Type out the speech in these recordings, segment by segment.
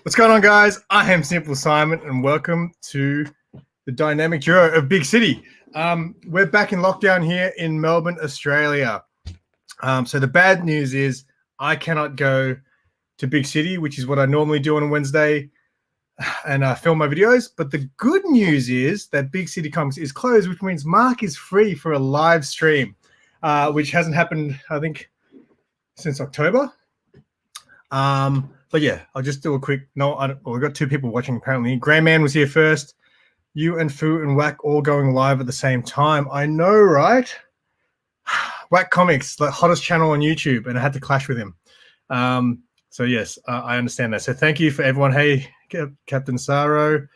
What's going on, guys? I am SimpleSimon, and welcome to the dynamic duo of Big City. We're back in lockdown here in Melbourne, Australia. So the bad news is I cannot go to Big City, which is what I normally do on a Wednesday, and film my videos. But the good news is that Big City Comics is closed, which means Mark is free for a live stream, which hasn't happened, I think, since October. But yeah, I'll just do a quick. We've got two people watching apparently. Greyman was here first. You and Foo and Whack all going live at the same time. I know, right? Whack Comics, the hottest channel on YouTube, and I had to clash with him. So yes, I understand that. So thank you for everyone. Hey, Captain Saro.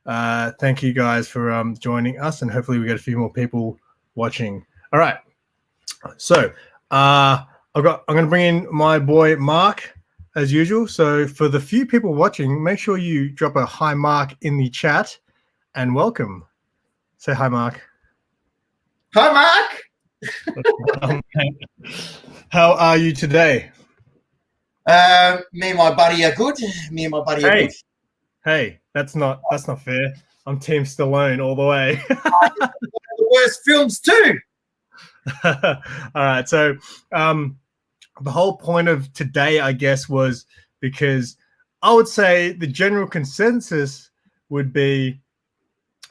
Thank you guys for joining us, and hopefully we get a few more people watching. All right. So I'm going to bring in my boy Mark as usual. So for the few people watching, make sure you drop a hi Mark in the chat and welcome. Say hi, Mark. Hi, Mark. How are you today? Me and my buddy are good. Me and my buddy are good. Hey, that's not fair. I'm Team Stallone all the way. The worst films too. All right. So the whole point of today, I guess, was because I would say the general consensus would be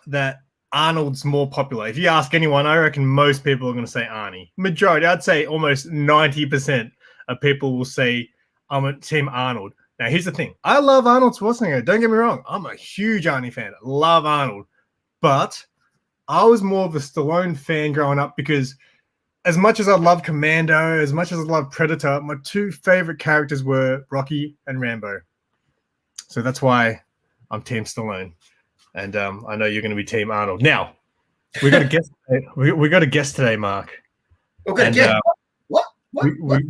that Arnold's more popular. If you ask anyone, I reckon most people are going to say Arnie. Majority, I'd say almost 90% of people will say I'm a Team Arnold. Now, here's the thing. I love Arnold Schwarzenegger. Don't get me wrong. I'm a huge Arnie fan. Love Arnold. But I was more of a Stallone fan growing up because as much as I love Commando, as much as I love Predator, my two favorite characters were Rocky and Rambo. So that's why I'm Team Stallone. And I know you're going to be Team Arnold. Now, we got a guest. We got a guest today, Mark. Okay, yeah. What?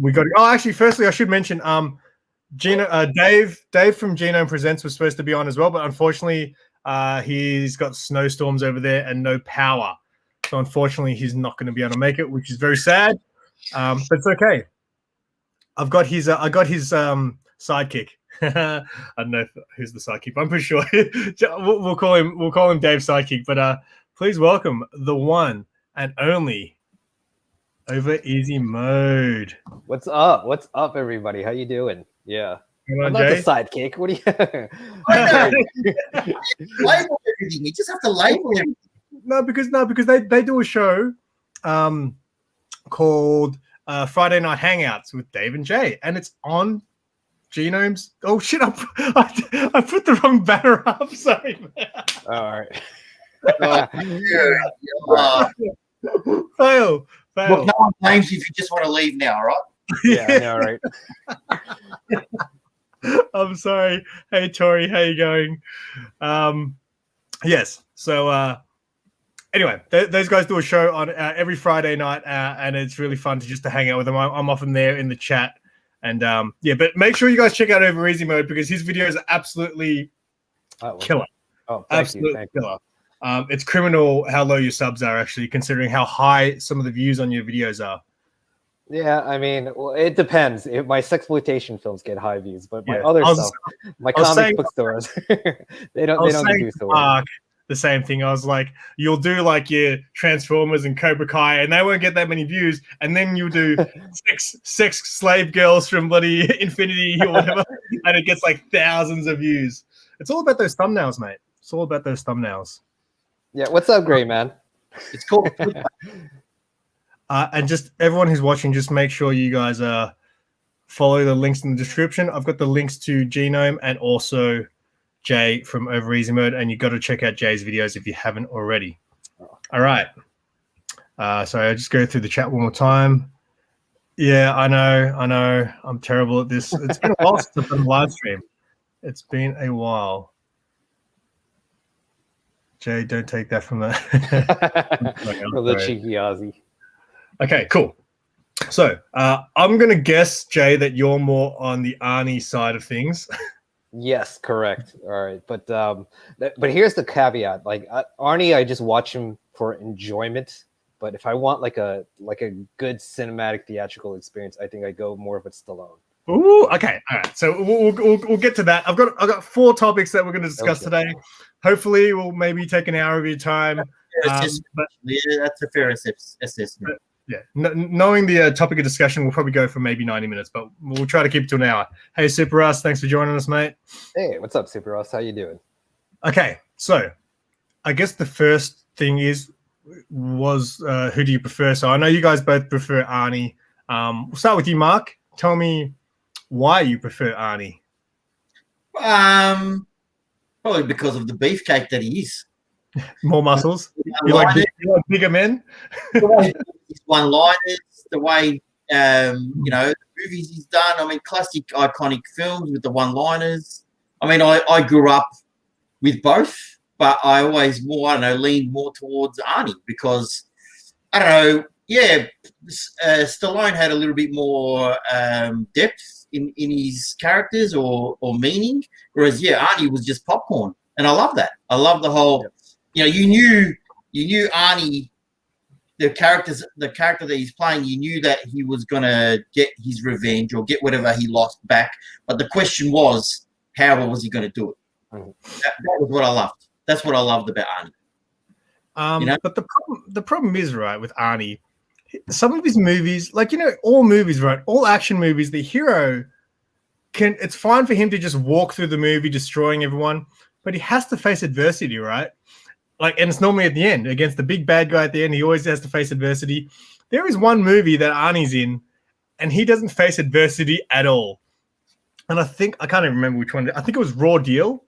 We got. Oh, actually, firstly, I should mention, Dave from Genome Presents was supposed to be on as well, but unfortunately, he's got snowstorms over there and no power. So unfortunately, he's not going to be able to make it, which is very sad. But it's okay. I got his sidekick. I don't know who's the sidekick, but I'm pretty sure we'll call him Dave's sidekick. But please welcome the one and only Overeasy Mode. What's up? What's up, everybody? How you doing? Yeah. On, I'm not Jay? the sidekick. What do you? Label everything. You just have to label everything. No, because they do a show called Friday Night Hangouts with Dave and Jay, and it's on Genome's. Oh shit! I put the wrong banner up. Sorry. All right. Fail. Look, no one blames you if you just want to leave now, all right? Yeah, I know, right? I'm sorry. Hey Tori, how you going? Yes. So anyway, those guys do a show on every Friday night, and it's really fun to hang out with them. I'm often there in the chat, and yeah. But make sure you guys check out Overeasy Mode because his videos are absolutely killer. Oh, absolutely killer. It's criminal how low your subs are, actually, considering how high some of the views on your videos are. Yeah, I mean, well, it depends. My sexploitation films get high views, but my other stuff, my comic book stores, they don't do so well. The same thing. I was like, you'll do like your Transformers and Cobra Kai, and they won't get that many views, and then you'll do sex slave girls from bloody Infinity or whatever, and it gets like thousands of views. It's all about those thumbnails, mate. It's all about those thumbnails. Yeah, what's up, Gray Man? It's cool. And just everyone who's watching, just make sure you guys follow the links in the description. I've got the links to Genome and also Jay from Overeasy Mode, and you've got to check out Jay's videos if you haven't already. All right. So I'll just go through the chat one more time. Yeah, I know. I'm terrible at this. It's been a while since I've done a live stream. It's been a while. Jay, don't take that from the From the cheeky Aussie. Okay, cool. So I'm going to guess, Jay, that you're more on the Arnie side of things. Yes, correct. All right, but here's the caveat. Like Arnie, I just watch him for enjoyment. But if I want like a good cinematic theatrical experience, I think I go more with Stallone. Ooh, okay, all right. So we'll get to that. I've got 4 topics that we're going to discuss today. Hopefully, we'll maybe take an hour of your time. But that's a fair assessment. Yeah, knowing the topic of discussion, we'll probably go for maybe 90 minutes, but we'll try to keep it to an hour. Hey, Super Russ, thanks for joining us, mate. Hey, what's up, Super Russ? How you doing? Okay, so I guess the first thing was who do you prefer? So I know you guys both prefer Arnie. We'll start with you, Mark. Tell me why you prefer Arnie. Probably because of the beefcake that he is. More muscles. You like bigger men. The way his one-liners, the way the movies he's done. I mean, classic, iconic films with the one-liners. I mean, I grew up with both, but I always leaned more towards Arnie because I don't know. Yeah, Stallone had a little bit more depth in his characters or meaning, whereas Arnie was just popcorn, and I love that. I love the whole. You knew Arnie, the character that he's playing. You knew that he was gonna get his revenge or get whatever he lost back. But the question was, how was he gonna do it? That was what I loved. That's what I loved about Arnie. But the problem is, right, with Arnie, some of his movies, like all movies, right, all action movies, the hero it's fine for him to just walk through the movie destroying everyone, but he has to face adversity, right? Like, and it's normally at the end against the big bad guy at the end. He always has to face adversity. There is one movie that Arnie's in, and he doesn't face adversity at all. And I can't even remember which one. I think it was Raw Deal,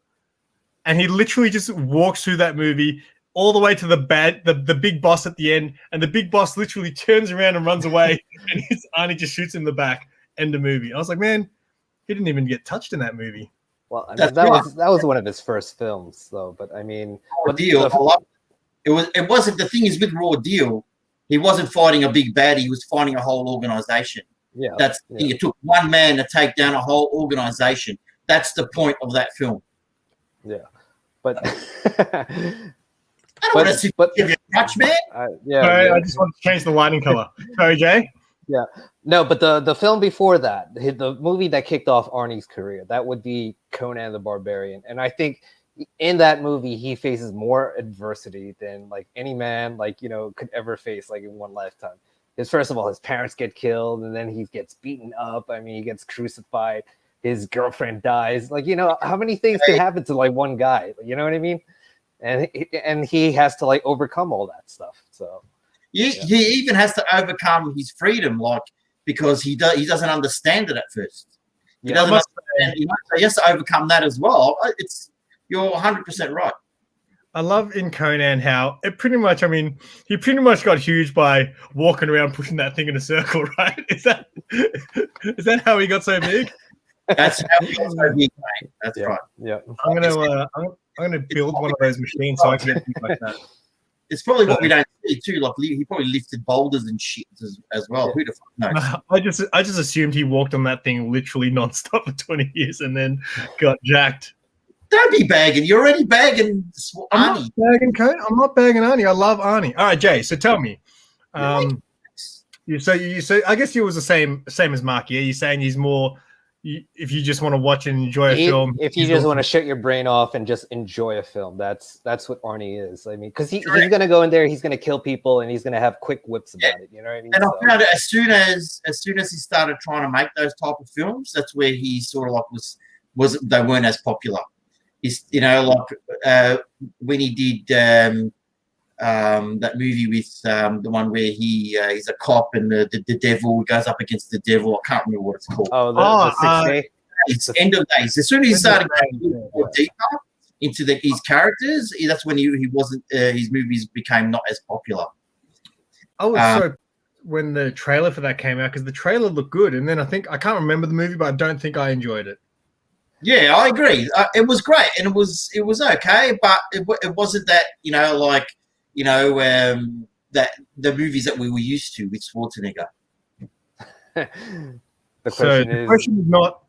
and he literally just walks through that movie all the way to the big boss at the end, and the big boss literally turns around and runs away, and Arnie just shoots in the back. End of movie. I was like, man, he didn't even get touched in that movie. Well, I mean, that was one of his first films, though. But I mean, Raw Deal. It wasn't. The thing is with Raw Deal, he wasn't fighting a big bad. He was fighting a whole organization. Yeah, that's the thing. It took one man to take down a whole organization. That's the point of that film. Yeah, but I don't want to give you a touch, man. I just want to change the lighting color. Sorry, Jay. Yeah, no, but the film before that, the movie that kicked off Arnie's career, that would be Conan the Barbarian. And I think in that movie, he faces more adversity than like any man could ever face in one lifetime. Because first of all, his parents get killed, and then he gets beaten up. I mean, he gets crucified. His girlfriend dies. How many things can happen to one guy? You know what I mean? And he has to overcome all that stuff. So. He even has to overcome his freedom, because he doesn't understand it at first. He doesn't understand. He has to overcome that as well. You're 100% right. I love in Conan how he pretty much got huge by walking around pushing that thing in a circle, right? Is that how he got so big? That's how he got so big, mate. That's right. Yeah. I'm gonna build one of those machines so I can get things like that. It's probably what we don't see too. He probably lifted boulders and shit as well. Who the fuck knows? I just assumed he walked on that thing literally nonstop for 20 years and then got jacked. Don't be bagging. You're already bagging Arnie. I'm not bagging Arnie. I love Arnie. All right, Jay. So tell me, you say I guess you was the same as Mark. Yeah, you're saying he's more. If you just want to watch and enjoy a film, if you just want to shut your brain off and just enjoy a film, that's what Arnie is. I mean, because he's going to go in there, he's going to kill people, and he's going to have quick whips about it. You know what I mean? And I found as soon as he started trying to make those type of films, that's where he sort of was they weren't as popular. He's when he did that movie with the one where he's a cop and the devil goes up against the devil. I can't remember what it's called. The 6 Day. It's End of Days. As soon as he started going more deeper into his characters, that's when he wasn't. His movies became not as popular. I was so when the trailer for that came out because the trailer looked good, and then I can't remember the movie, but I don't think I enjoyed it. Yeah, I agree. It was great, and it was okay, but it wasn't that that the movies that we were used to with Schwarzenegger. The question is not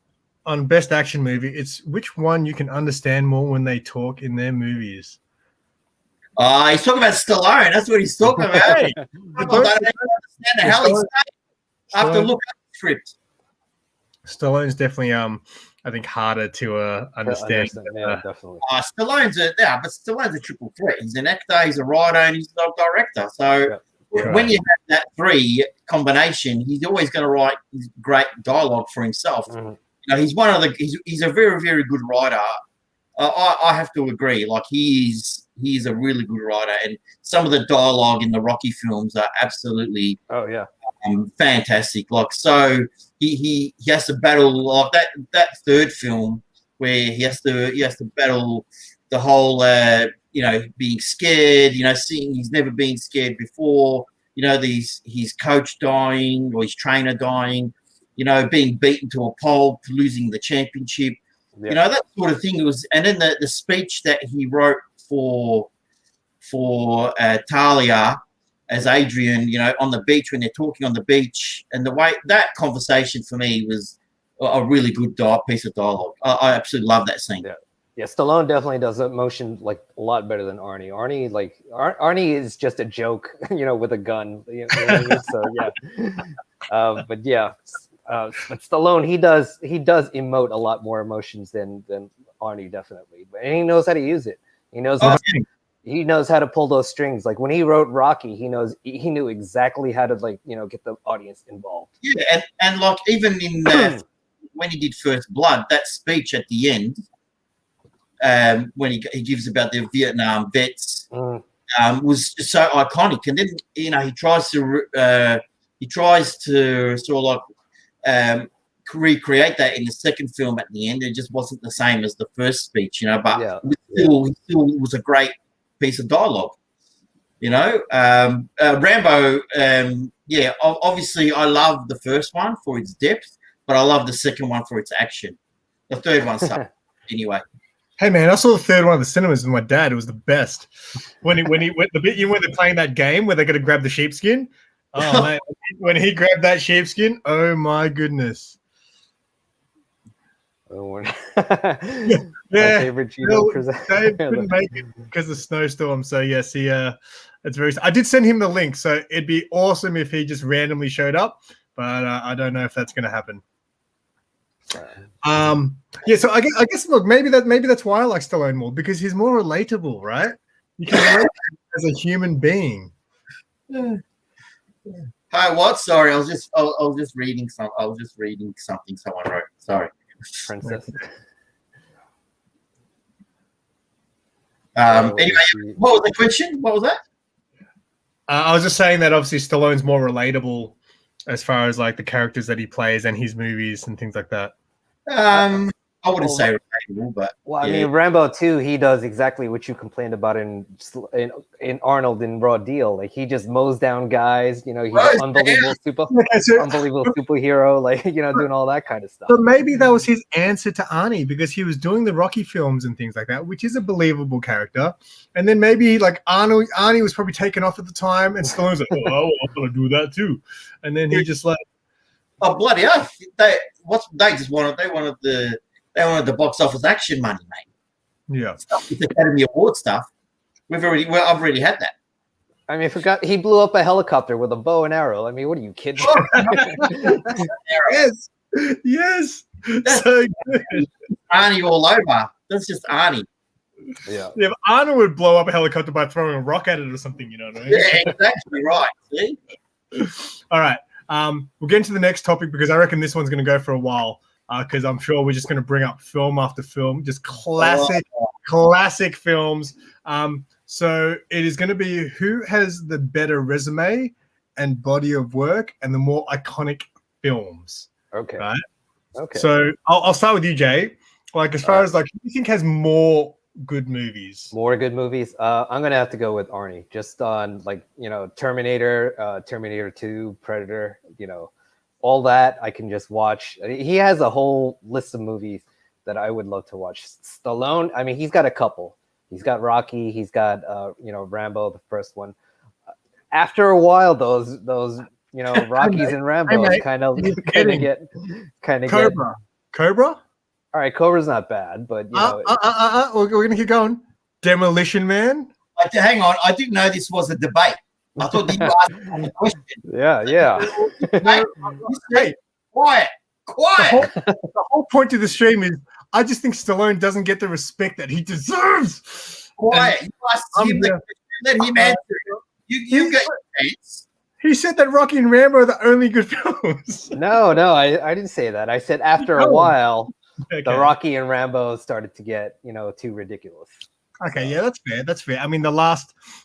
on best action movie. It's which one you can understand more when they talk in their movies. He's talking about Stallone. That's what he's talking about. I don't understand the hell he's saying. I have to look up the script. Stallone's definitely I think harder to understand. Yeah, definitely. Stallone's but Stallone's a triple threat. He's an actor, he's a writer, and he's a director. So when you have that three combination, he's always going to write great dialogue for himself. Mm-hmm. You know, he's one of the he's a very, very good writer. I have to agree. Like he is a really good writer, and some of the dialogue in the Rocky films are absolutely fantastic. Like so, he has to battle like that third film where he has to battle the whole being scared. You know, seeing he's never been scared before. You know, his coach dying or his trainer dying. You know, being beaten to a pulp, losing the championship. Yeah. You know, that sort of thing. It was, and then the speech that he wrote for Talia as Adrian, you know, on the beach when they're talking on the beach, and the way that conversation for me was a really good piece of dialogue. I absolutely love that scene. Yeah, Stallone definitely does emotion like a lot better than Arnie. Arnie is just a joke, you know, with a gun. You know what I mean? So yeah, but yeah. But Stallone, he does emote a lot more emotions than Arnie, definitely. And he knows how to use it. He knows how to pull those strings. Like when he wrote Rocky, he knew exactly how to get the audience involved. Yeah, and like even in when he did First Blood, that speech at the end, when he gives about the Vietnam vets, was so iconic. And then he tries to sort of like recreate that in the second film at the end. It just wasn't the same as the first speech, but it still was a great piece of dialogue. Rambo, obviously I love the first one for its depth, but I love the second one for its action. The third one sucked anyway. Hey man, I saw the third one at the cinemas with my dad. It was the best. When they're playing that game where they're gonna grab the sheepskin. Oh man, when he grabbed that sheepskin, oh my goodness. Oh, yeah. My favorite Genome Presents. Dave couldn't make it because of the snowstorm. So yes, it's very. I did send him the link, so it'd be awesome if he just randomly showed up, but I don't know if that's going to happen. So I guess look, maybe that's why I like Stallone more, because he's more relatable, right? You can relate to him as a human being. Hi, what? Sorry, I was just reading something someone wrote. Sorry. Princess. Anyway, what was the question? What was that? I was just saying that obviously Stallone's more relatable as far as like the characters that he plays and his movies and things like that. I wouldn't say relatable, but I mean, Rambo 2, he does exactly what you complained about in Arnold in Raw Deal. Like he just mows down guys. He's an unbelievable superhero. Doing all that kind of stuff. But maybe that was his answer to Arnie, because he was doing the Rocky films and things like that, which is a believable character. And then maybe like Arnie was probably taken off at the time, and Stallone's like, "Oh, I'm gonna do that too." And then he just like, "Oh bloody hell!" They wanted the box office action money, mate. Yeah, the Academy Award stuff. I've already had that. I mean, he blew up a helicopter with a bow and arrow. I mean, what are you kidding? Yes. That's so good. Arnie all over. That's just Arnie. Yeah, but Arnold would blow up a helicopter by throwing a rock at it or something. You know what I mean? Yeah, exactly right. See. All right. We'll get into the next topic, because I reckon this one's going to go for a while. Because I'm sure we're just going to bring up film after film, just classic films. So it is going to be who has the better resume and body of work and the more iconic films. Okay. Right. Okay. So I'll start with you, Jay. Like, as far as like, who do you think has more good movies? More good movies. I'm going to have to go with Arnie, just on Terminator, Terminator 2, Predator, all that I can just watch. He has a whole list of movies that I would love to watch. Stallone, I mean, he's got a couple. He's got Rocky. He's got Rambo, the first one. After a while, those Rockies and Rambos kind of get Cobra. All right, Cobra's not bad, but we're gonna keep going. Demolition Man. Hang on, I didn't know this was a debate. I thought you asked a question. Yeah. Hey, quiet. Quiet. The whole point of the stream is I just think Stallone doesn't get the respect that he deserves. Quiet. You asked him the question. Let him answer it. You got your chance. He said that Rocky and Rambo are the only good films. No, I didn't say that. I said after a while, the Rocky and Rambo started to get, too ridiculous. Okay, yeah, that's fair. That's fair. I mean, the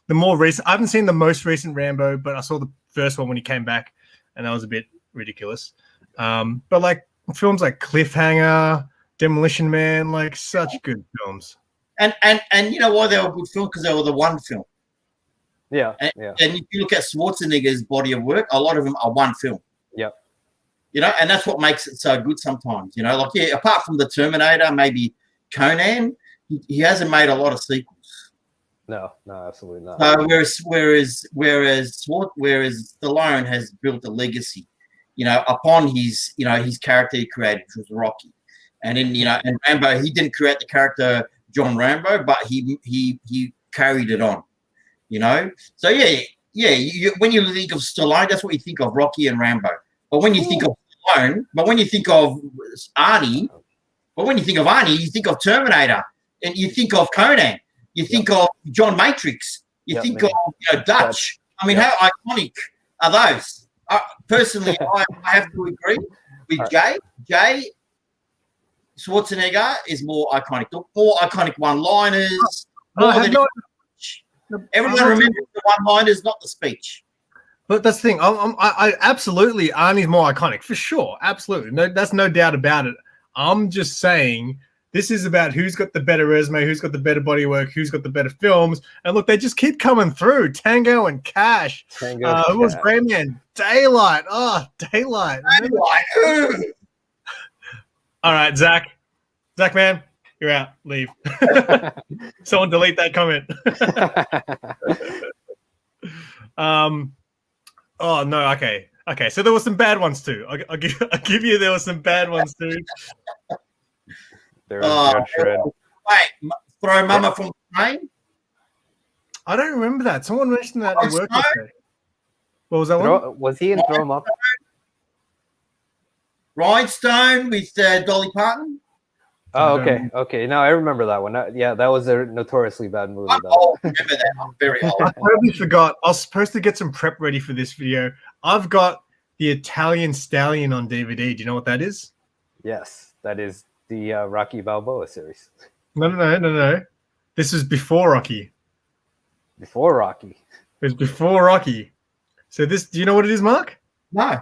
more recent, I haven't seen the most recent Rambo, but I saw the first one when he came back, and that was a bit ridiculous. But like films like Cliffhanger, Demolition Man, like such good films. And you know why they were good films? Because they were the one film. Yeah, and if you look at Schwarzenegger's body of work, a lot of them are one film. Yep. And that's what makes it so good sometimes. Apart from the Terminator, maybe Conan, he hasn't made a lot of sequels. No, absolutely not. Whereas Stallone has built a legacy, upon his character he created, which was Rocky, and then and Rambo, he didn't create the character John Rambo, but he carried it on. So when you think of Stallone, that's what you think of, Rocky and Rambo. But when you think of Stallone, when you think of Arnie, you think of Terminator, and you think of Conan, you think of John Matrix, you think of Dutch. I mean, how iconic are those? Personally, I have to agree with Jay. Jay, Schwarzenegger is more iconic. The more iconic one-liners. Everyone remembers the one-liners, not the speech. But that's the thing. I absolutely, Arnie's more iconic for sure. Absolutely, no, that's no doubt about it. I'm just saying this is about who's got the better resume, who's got the better body work, who's got the better films. And look, they just keep coming through. Tango and Cash. Who was Gray Man? Daylight. Oh, Daylight. All right, Zach. Zach, man, you're out. Leave. Someone delete that comment. Oh no. Okay. So there were some bad ones too. I'll give you there were some bad ones too. Wait, throw Mama from the Train? I don't remember that. Someone mentioned that at work yesterday. What was that one? Was he in Throw 'Em Up? Rhinestone with Dolly Parton. Oh, okay. No, I remember that one. That was a notoriously bad movie. I'm old. Remember that? I'm very old. I totally forgot. I was supposed to get some prep ready for this video. I've got the Italian Stallion on DVD. Do you know what that is? Yes, that is the Rocky Balboa series. No. This is before Rocky. Before Rocky. It was before Rocky. So do you know what it is, Mark? No.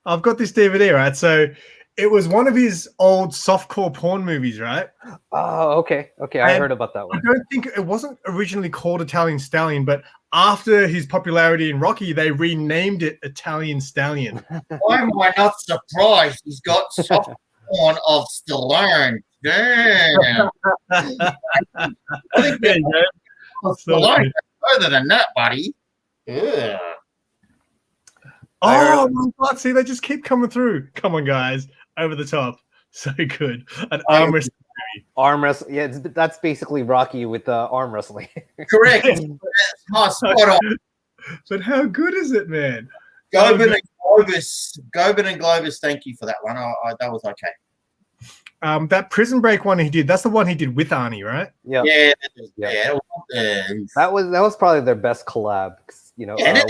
I've got this DVD, right? So it was one of his old softcore porn movies, right? Oh, okay. I heard about that one. I don't think it wasn't originally called Italian Stallion, but after his popularity in Rocky, they renamed it Italian Stallion. Why am I not surprised? He's got soft porn of Stallone. Damn. Stallone further than that, buddy. Yeah. Oh my God! See, they just keep coming through. Come on, guys, over the top, so good. An arm wrestling movie. Arm wrestling, yeah, that's basically Rocky with arm wrestling. Correct. Spot on. But how good is it, man? Gobin and Globus. Thank you for that one. That was okay. That Prison Break one he did. That's the one he did with Arnie, right? Yeah. That was probably their best collab. And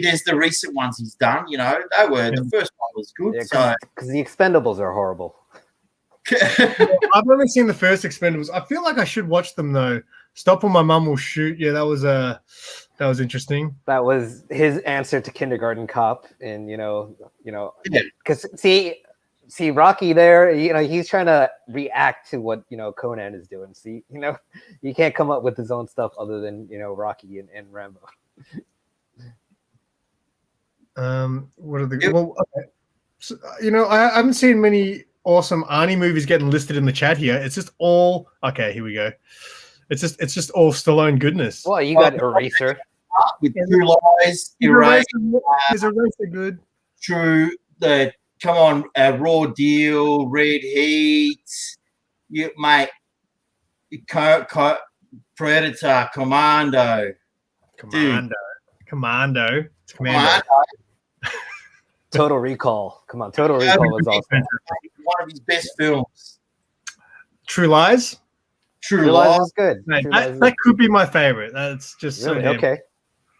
there's the recent ones he's done. The first one was good. Because the Expendables are horrible. I've only seen the first Expendables. I feel like I should watch them though. Stop or My Mum Will Shoot. Yeah, that was interesting. That was his answer to Kindergarten Cop, and because see Rocky there, he's trying to react to what Conan is doing. See, you can't come up with his own stuff other than Rocky and Rambo. What are the well? Okay. So, I haven't seen many awesome Arnie movies getting listed in the chat here. It's just all okay. Here we go. It's just all Stallone goodness. Well, you got Eraser with True Lies. Is Eraser good? True. Come on, Raw Deal, Red Heat, mate. Predator, Commando. Commando. It's Commando. Total Recall. Come on, Total Recall was awesome. One of his best films. True Lies. True Lies is good. Man, True Lies is that could be my favorite. That's just really so damn- okay.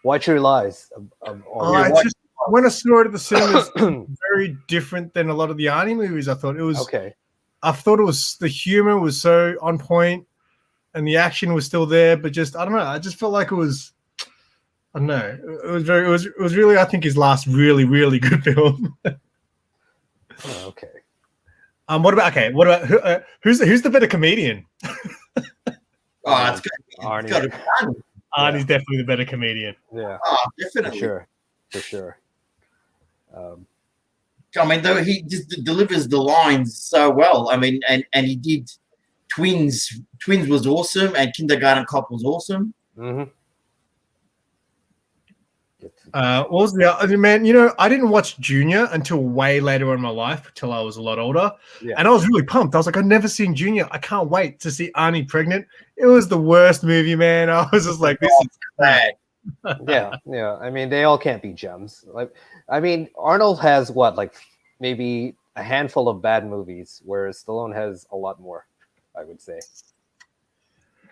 Why True Lies? It's just when I saw it at the cinemas, very different than a lot of the Arnie movies. I thought it was okay. I thought it was the humor was so on point, and the action was still there. But just I don't know. I just felt like it was. I don't know. It was really I think his last really really good film. Okay. What about who's the better comedian? Oh, it's good. Arnie. Arnie's definitely the better comedian. Yeah. Oh, definitely. For sure. I mean, though he just delivers the lines so well. I mean, and he did Twins. Twins was awesome, and Kindergarten Cop was awesome. Mm-hmm. What was the other man? You know, I didn't watch Junior until way later in my life, till I was a lot older, and I was really pumped. I was like, I've never seen Junior. I can't wait to see Arnie pregnant. It was the worst movie, man. I was just like, this is bad. Yeah. I mean, they all can't be gems. Like, I mean, Arnold has maybe a handful of bad movies, whereas Stallone has a lot more, I would say.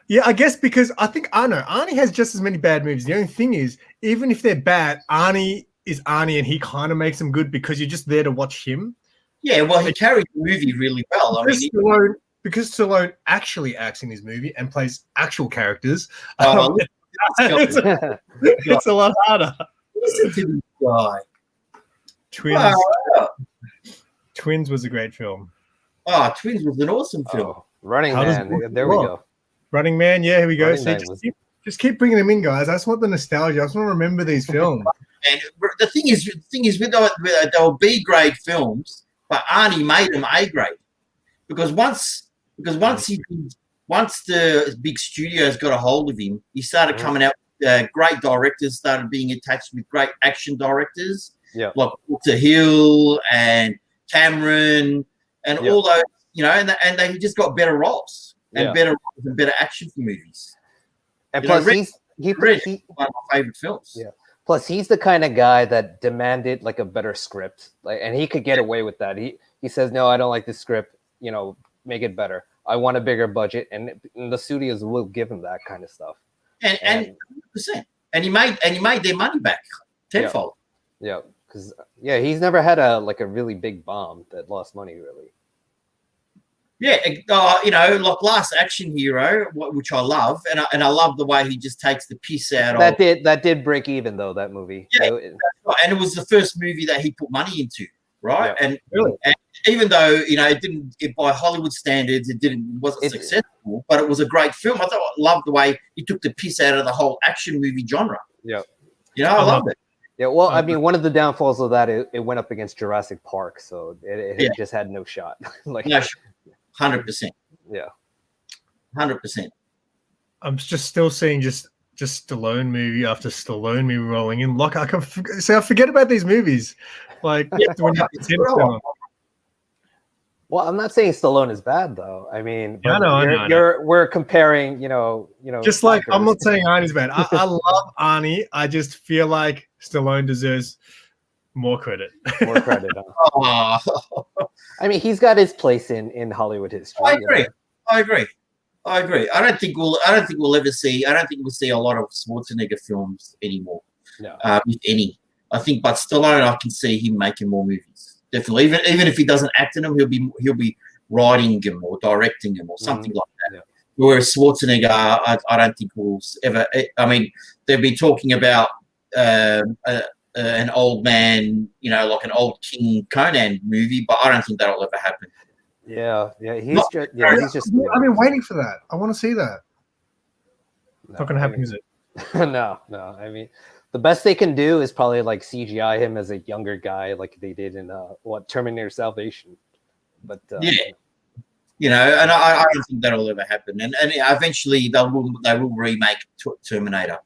Yeah, I guess because I think Arnie has just as many bad movies. The only thing is, even if they're bad, Arnie is Arnie, and he kind of makes them good because you're just there to watch him. Yeah, well, he carries the movie really well. I mean, because Stallone actually acts in his movie and plays actual characters. It's a lot harder. Listen to this guy. Twins. Wow. Twins was a great film. Oh, Twins was an awesome film. Running Man. There we go. Running Man. Yeah, here we go. See, just keep bringing them in, guys. I just want the nostalgia. I just want to remember these films. And the thing is with they were B grade films, but Arnie made them A grade because once the big studios got a hold of him, he started coming out. Great directors started being attached with great action directors, like Walter Hill and Cameron and all those, and they just got better roles and better action for movies. And plus, he's one of my favorite films. Yeah. Plus, he's the kind of guy that demanded like a better script, and he could get away with that. He says, "No, I don't like the script. Make it better. I want a bigger budget," and the studios will give him that kind of stuff. And 100%. And he made their money back tenfold. Yeah, because he's never had a really big bomb that lost money really. Yeah, like Last Action Hero, which I love, and I love the way he just takes the piss out of. That did break even though, that movie. Yeah, and it was the first movie that he put money into, right? Yeah, and even though it didn't, by Hollywood standards, wasn't successful, but it was a great film. I loved the way he took the piss out of the whole action movie genre. Yeah, I loved it. Yeah, well, I mean, one of the downfalls of that, it went up against Jurassic Park, so it just had no shot. 100%. Yeah, 100%. I'm just still seeing just Stallone movie after Stallone movie rolling in. Like I forget about these movies. Like when well, I'm not saying Stallone is bad though. I mean, I know. We're comparing, just like I'm not saying Arnie's bad. I love Arnie. I just feel like Stallone deserves more credit. More credit. I mean, he's got his place in Hollywood history. I agree. I don't think we'll see a lot of Schwarzenegger films anymore. No. If any. I think, but Stallone, I can see him making more movies. Definitely, even if he doesn't act in them, he'll be writing them or directing them or something like that. Yeah. Whereas Schwarzenegger, I don't think we'll ever. I mean, they've been talking about an old man, like an old King Conan movie, but I don't think that'll ever happen. Yeah, he's just. I've been waiting for that. I want to see that. No, not going to happen, is it? No. I mean, the best they can do is probably CGI him as a younger guy, like they did in Terminator Salvation. But and I don't think that'll ever happen. And eventually they will remake Terminator.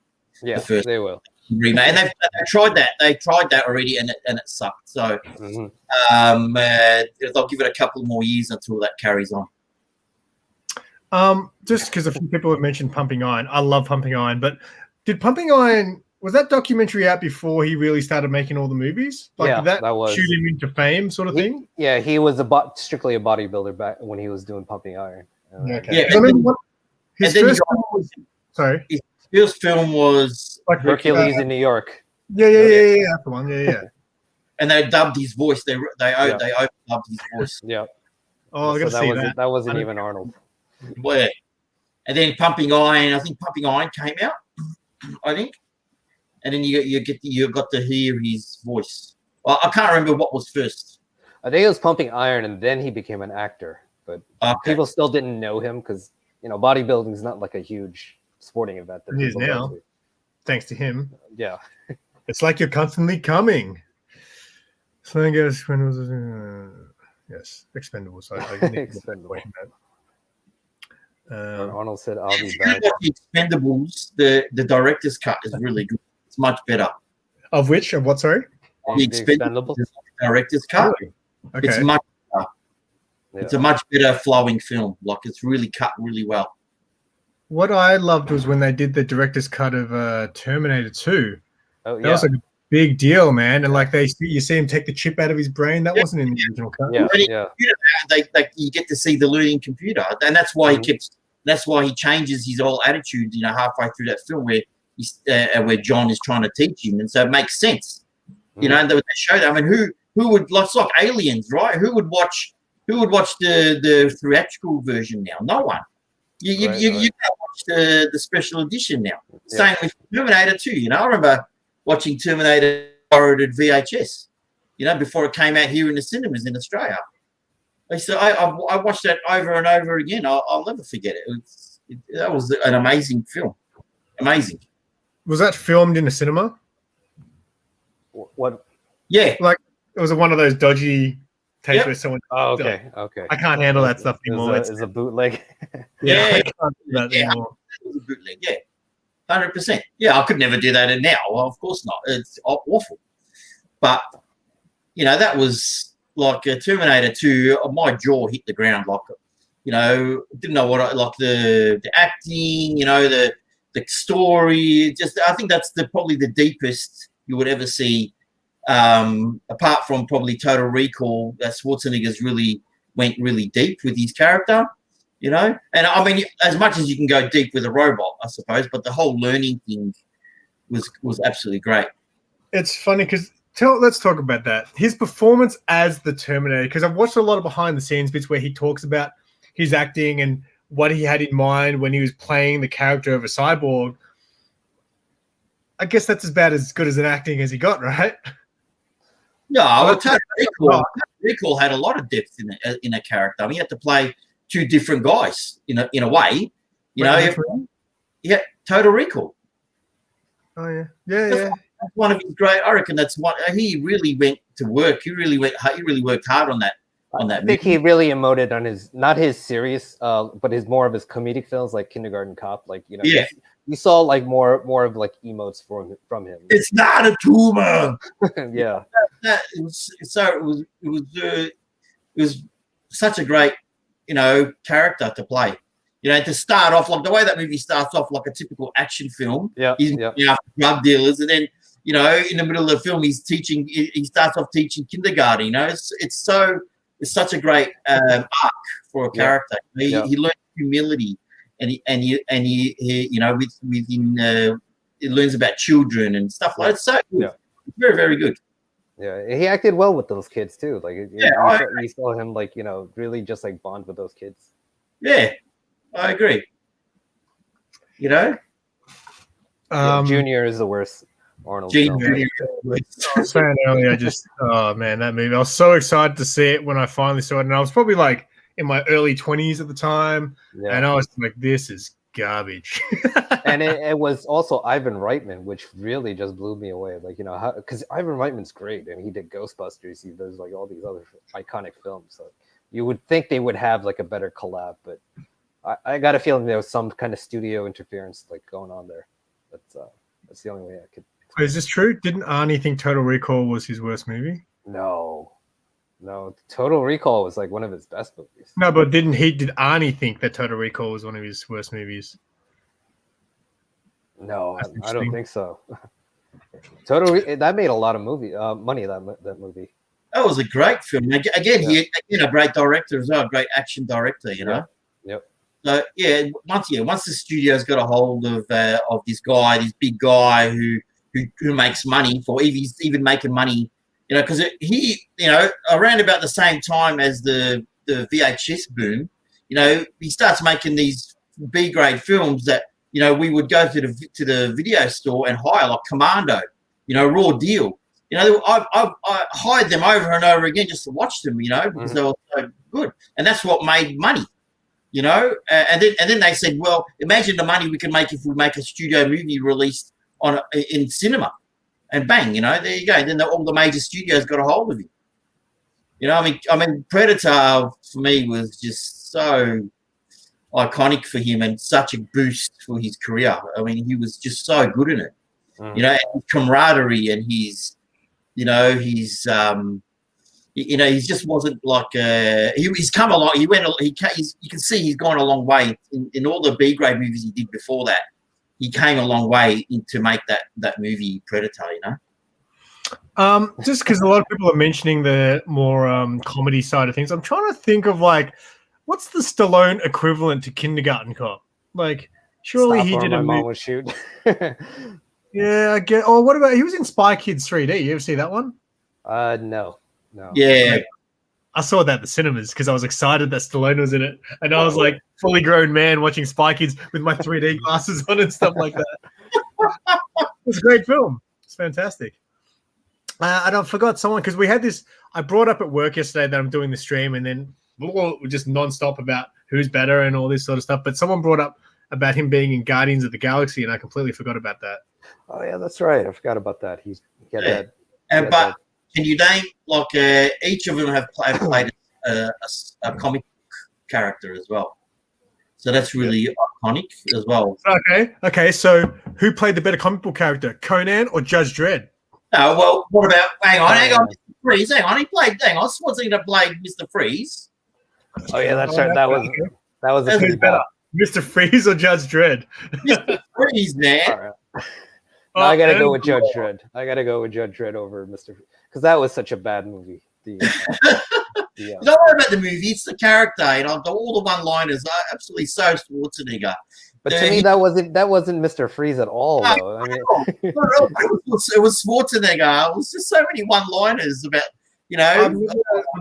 Yeah, the first they will remake, and they've tried that. They tried that already, and it sucked. So they'll give it a couple more years until that carries on. Just because a few people have mentioned Pumping Iron, I love Pumping Iron, but did Pumping Iron Was that documentary out before he really started making all the movies? Like, Yeah, did that that was. shoot him into fame, sort of thing? Yeah, he was strictly a bodybuilder back when he was doing Pumping Iron. Okay. Yeah, I remember his and then first film was, sorry, his first film was like Hercules in New York. Yeah, that's the one. Yeah. and they dubbed his voice. They overdubbed his voice. Yeah. Oh, I So got to see that. That wasn't even Arnold. Yeah. And then Pumping Iron. I think Pumping Iron came out. I think, and then you got to hear his voice. Well, I can't remember what was first. I think it was Pumping Iron, and then he became an actor. But people still didn't know him because bodybuilding is not like a huge sporting event. It is now, thanks to him. Yeah. It's like you're constantly coming. So I guess when was yes, Expendables. Expendables. Arnold said, "I'll be back." The Expendables, the director's cut is really good. It's much better. Of which? Of what? Sorry. The Expendables director's cut. Really? Okay. It's much better. Yeah. It's a much better flowing film. Like, it's really cut really well. What I loved was when they did the director's cut of Terminator 2. Oh, that was like a big deal, man. And like you see him take the chip out of his brain. That wasn't in the original cut. Yeah. You get to see the learning computer, and that's why that's why he changes his whole attitude. Halfway through that film where John is trying to teach him, and so it makes sense. And they show that. I mean, who would like Aliens, right? Who would watch the theatrical version now? No one. You can't watch the special edition now. Same with Terminator 2. I remember watching Terminator pirated VHS, before it came out here in the cinemas in Australia. So I watched that over and over again. I'll never forget it. That was an amazing film. Amazing. Was that filmed in a cinema? What? Yeah. Like, it was one of those dodgy tapes where someone... Oh, okay. I can't handle that stuff anymore. It's a bootleg. I can't do that anymore. It was a bootleg, 100%. Yeah, I could never do that now. Well, of course not. It's awful. But, that was like a Terminator 2. My jaw hit the ground. Like, didn't know what the acting, the story. I think that's probably the deepest you would ever see, apart from probably Total Recall. That Schwarzenegger's went really deep with his character. And I mean, as much as you can go deep with a robot, I suppose, but the whole learning thing was absolutely great. It's funny because let's talk about that. His performance as the Terminator, because I've watched a lot of behind the scenes bits where he talks about his acting and what he had in mind when he was playing the character of a cyborg. I guess that's about as good as an acting as he got, right? No, Total Recall had a lot of depth in a character. I mean, he had to play two different guys in a way, Total Recall. Oh yeah. That's one of his great. I reckon that's one. He really went to work. He really worked hard on that. I think he really emoted on not his serious, but more of his comedic films like Kindergarten Cop. Like you saw like more of like emotes from him. It's not a tumor. Yeah. It was such a great character to play. To start off, like the way that movie starts off, like a typical action film. He's after drug dealers, and then in the middle of the film, he starts off teaching kindergarten. It's such a great arc for a character. He learns humility, and he learns about children and stuff like that. So very, very good. Yeah, he acted well with those kids too. Like, you saw him like really just like bond with those kids. Yeah, I agree. Junior is the worst. Arnold. Junior. I was saying earlier, that movie. I was so excited to see it when I finally saw it, and I was probably like in my early 20s at the time, and I was like, "This is garbage." And it was also Ivan Reitman, which really just blew me away. Like, because Ivan Reitman's great, and he did Ghostbusters. He does like all these other iconic films. So you would think they would have like a better collab, but I got a feeling there was some kind of studio interference like going on there. That's the only way I could. Is this true? Didn't Arnie think Total Recall was his worst movie? No, Total Recall was like one of his best movies. No, but did Arnie think that Total Recall was one of his worst movies? No, I don't think so. That made a lot of money. That movie. That was a great film. Again, he a great director as well, a great action director. You know. Yep. So once the studio's got a hold of this guy, this big guy who makes money he's even making money, because he around about the same time as the VHS boom, he starts making these B grade films that we would go to the video store and hire, like Commando, Raw Deal. I hired them over and over again just to watch them, because they were so good, and that's what made money. And then they said, well, imagine the money we can make if we make a studio movie released in cinema, and bang, there you go. Then all the major studios got a hold of it. I mean, Predator for me was just so iconic for him and such a boost for his career. I mean, he was just so good in it. And his camaraderie and his, he just wasn't like he's come along. You can see he's gone a long way in all the B grade movies he did before that. He came a long way to make that movie Predator. Just because a lot of people are mentioning the more comedy side of things, I'm trying to think of what's the Stallone equivalent to Kindergarten Cop? Like, surely he did a movie. Mom would shoot. Yeah, I get. Oh, what about he was in Spy Kids 3D? You ever see that one? No. Yeah, I saw that at the cinemas because I was excited that Stallone was in it, and I was like fully grown man watching Spy Kids with my 3D glasses on and stuff like that. It was a great film. It's fantastic. I forgot someone because we had this. I brought up at work yesterday that I'm doing the stream, and then we're just nonstop about who's better and all this sort of stuff. But someone brought up about him being in Guardians of the Galaxy, and I completely forgot about that. Oh yeah, that's right. I forgot about that. But can you name each of them have played a comic character as well? So that's really iconic as well. Okay. So who played the better comic book character, Conan or Judge Dredd? Oh well, what about? Hang on, Mr. Freeze. Hang on, Schwarzenegger played Mr. Freeze. Oh yeah, that's right. That was a who's better, Mr. Freeze or Judge Dredd? Mr. Freeze, man. All right. No, I gotta go with Judge Dredd. I gotta go with Judge Dredd over Mr. Because that was such a bad movie. Don't worry about the movie; it's the character. All the one-liners are absolutely so Schwarzenegger. But to me, that wasn't Mr. Freeze at all. Though. I mean, it was Schwarzenegger. It was just so many one-liners about I've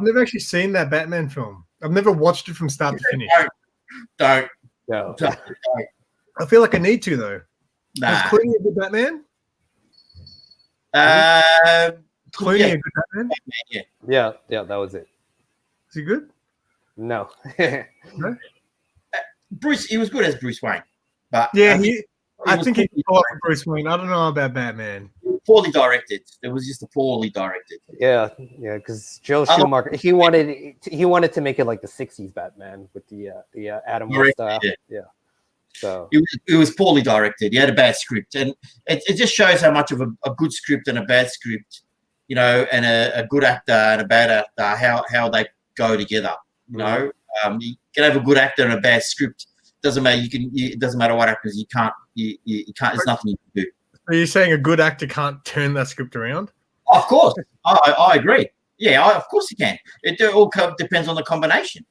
never actually seen that Batman film. I've never watched it from start to finish. Don't. I feel like I need to though. Nah. Was Clooney a good Batman? Clooney a good Batman? Yeah, that was it. Is he good? No. No? Bruce, he was good as Bruce Wayne, but yeah, I think he pulled off Bruce Wayne. I don't know about Batman. Poorly directed. It was just poorly directed. Yeah, because Joe Schumacher he wanted to make it like the '60s Batman with the Adam West style. Yeah. So it was poorly directed. He had a bad script, and it just shows how much of a good script and a bad script, and a good actor and a bad actor, how they go together. You can have a good actor and a bad script. Doesn't matter. It doesn't matter what happens. You can't. There's nothing you can do. Are you saying a good actor can't turn that script around? Of course, I agree. Yeah, of course you can. It all depends on the combination.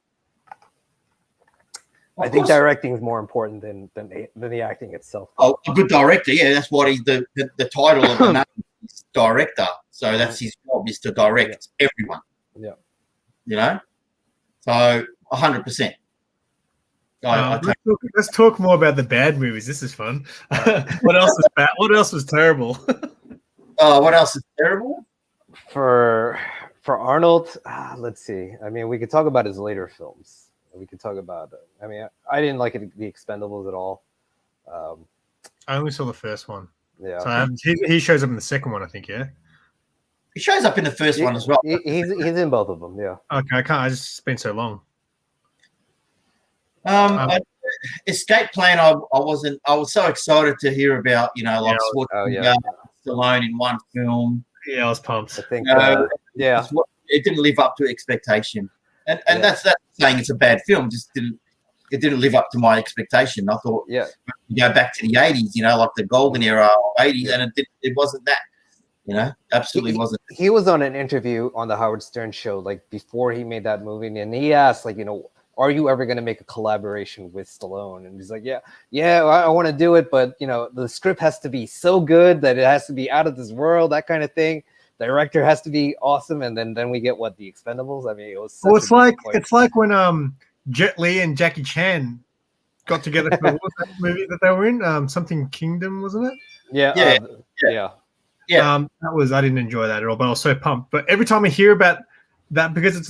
I think directing is more important than the acting itself. Oh, a good director, yeah, that's what he's the title of the name is director. So that's his job, is to direct everyone. Yeah. So 100%. Let's talk more about the bad movies. This is fun. What else was bad? What else was terrible? What else is terrible? For Arnold, let's see. I mean, we could talk about his later films. We could talk about it. I mean, I didn't like The Expendables at all. I only saw the first one. Yeah. So he shows up in the second one, I think. Yeah. He shows up in the first one as well. He's in both of them. Yeah. Okay, I can't. I just spent so long. Escape Plan. I was so excited to hear about. Stallone in one film. Yeah, I was pumped. I think. It didn't live up to expectation. And that's saying it's a bad film. It didn't live up to my expectation. I thought, go back to the 80s, like the golden era of 80s, and it wasn't that. Absolutely wasn't. He was on an interview on the Howard Stern show, like before he made that movie, and he asked, like, are you ever going to make a collaboration with Stallone? And he's like, yeah, I want to do it, but the script has to be so good that it has to be out of this world, that kind of thing. The director has to be awesome, and then we get The Expendables. I mean, it was. Well, it's like when Jet Li and Jackie Chan got together for what was that movie that they were in? Something Kingdom, wasn't it? Yeah. I didn't enjoy that at all, but I was so pumped. But every time I hear about that, because it's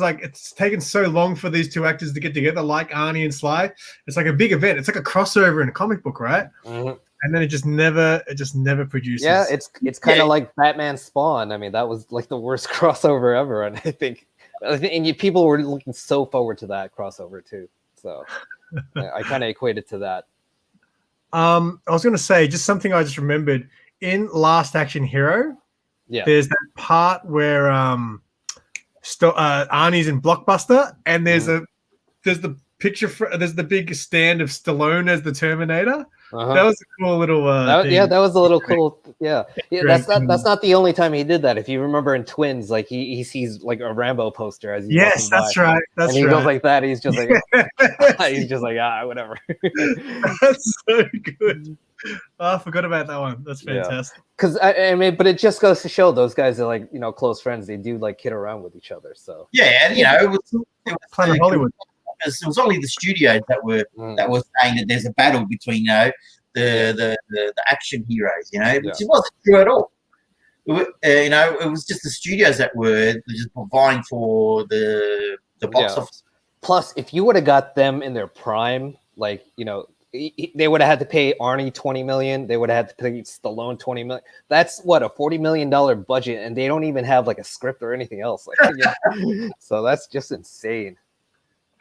taken so long for these two actors to get together, like Arnie and Sly, it's like a big event. It's like a crossover in a comic book, right? Mm-hmm. And then it just never produces. Yeah, it's kind of like Batman Spawn. I mean, that was like the worst crossover ever, and I think people were looking so forward to that crossover too. So I kind of equate it to that. I was going to say just something I just remembered in Last Action Hero. Yeah, there's that part where Arnie's in Blockbuster, and there's the picture there's the big stand of Stallone as the Terminator. That was a cool little thing. Yeah, that was a little cool. Yeah, that's not the only time he did that. If you remember in Twins, like he sees like a Rambo poster as he's yes, that's right. And he goes like that. He's just like whatever. That's so good. Oh, I forgot about that one. That's fantastic. Because I mean, but it just goes to show those guys are like close friends. They do like kid around with each other. So yeah, and it was Planet Hollywood. It was only the studios that were saying that there's a battle between the action heroes, which it wasn't true at all. It was just the studios that were just vying for the box office. Plus, if you would have got them in their prime, like they would have had to pay Arnie $20 million. They would have had to pay Stallone $20 million. That's what, a $40 million budget, and they don't even have like a script or anything else. So that's just insane.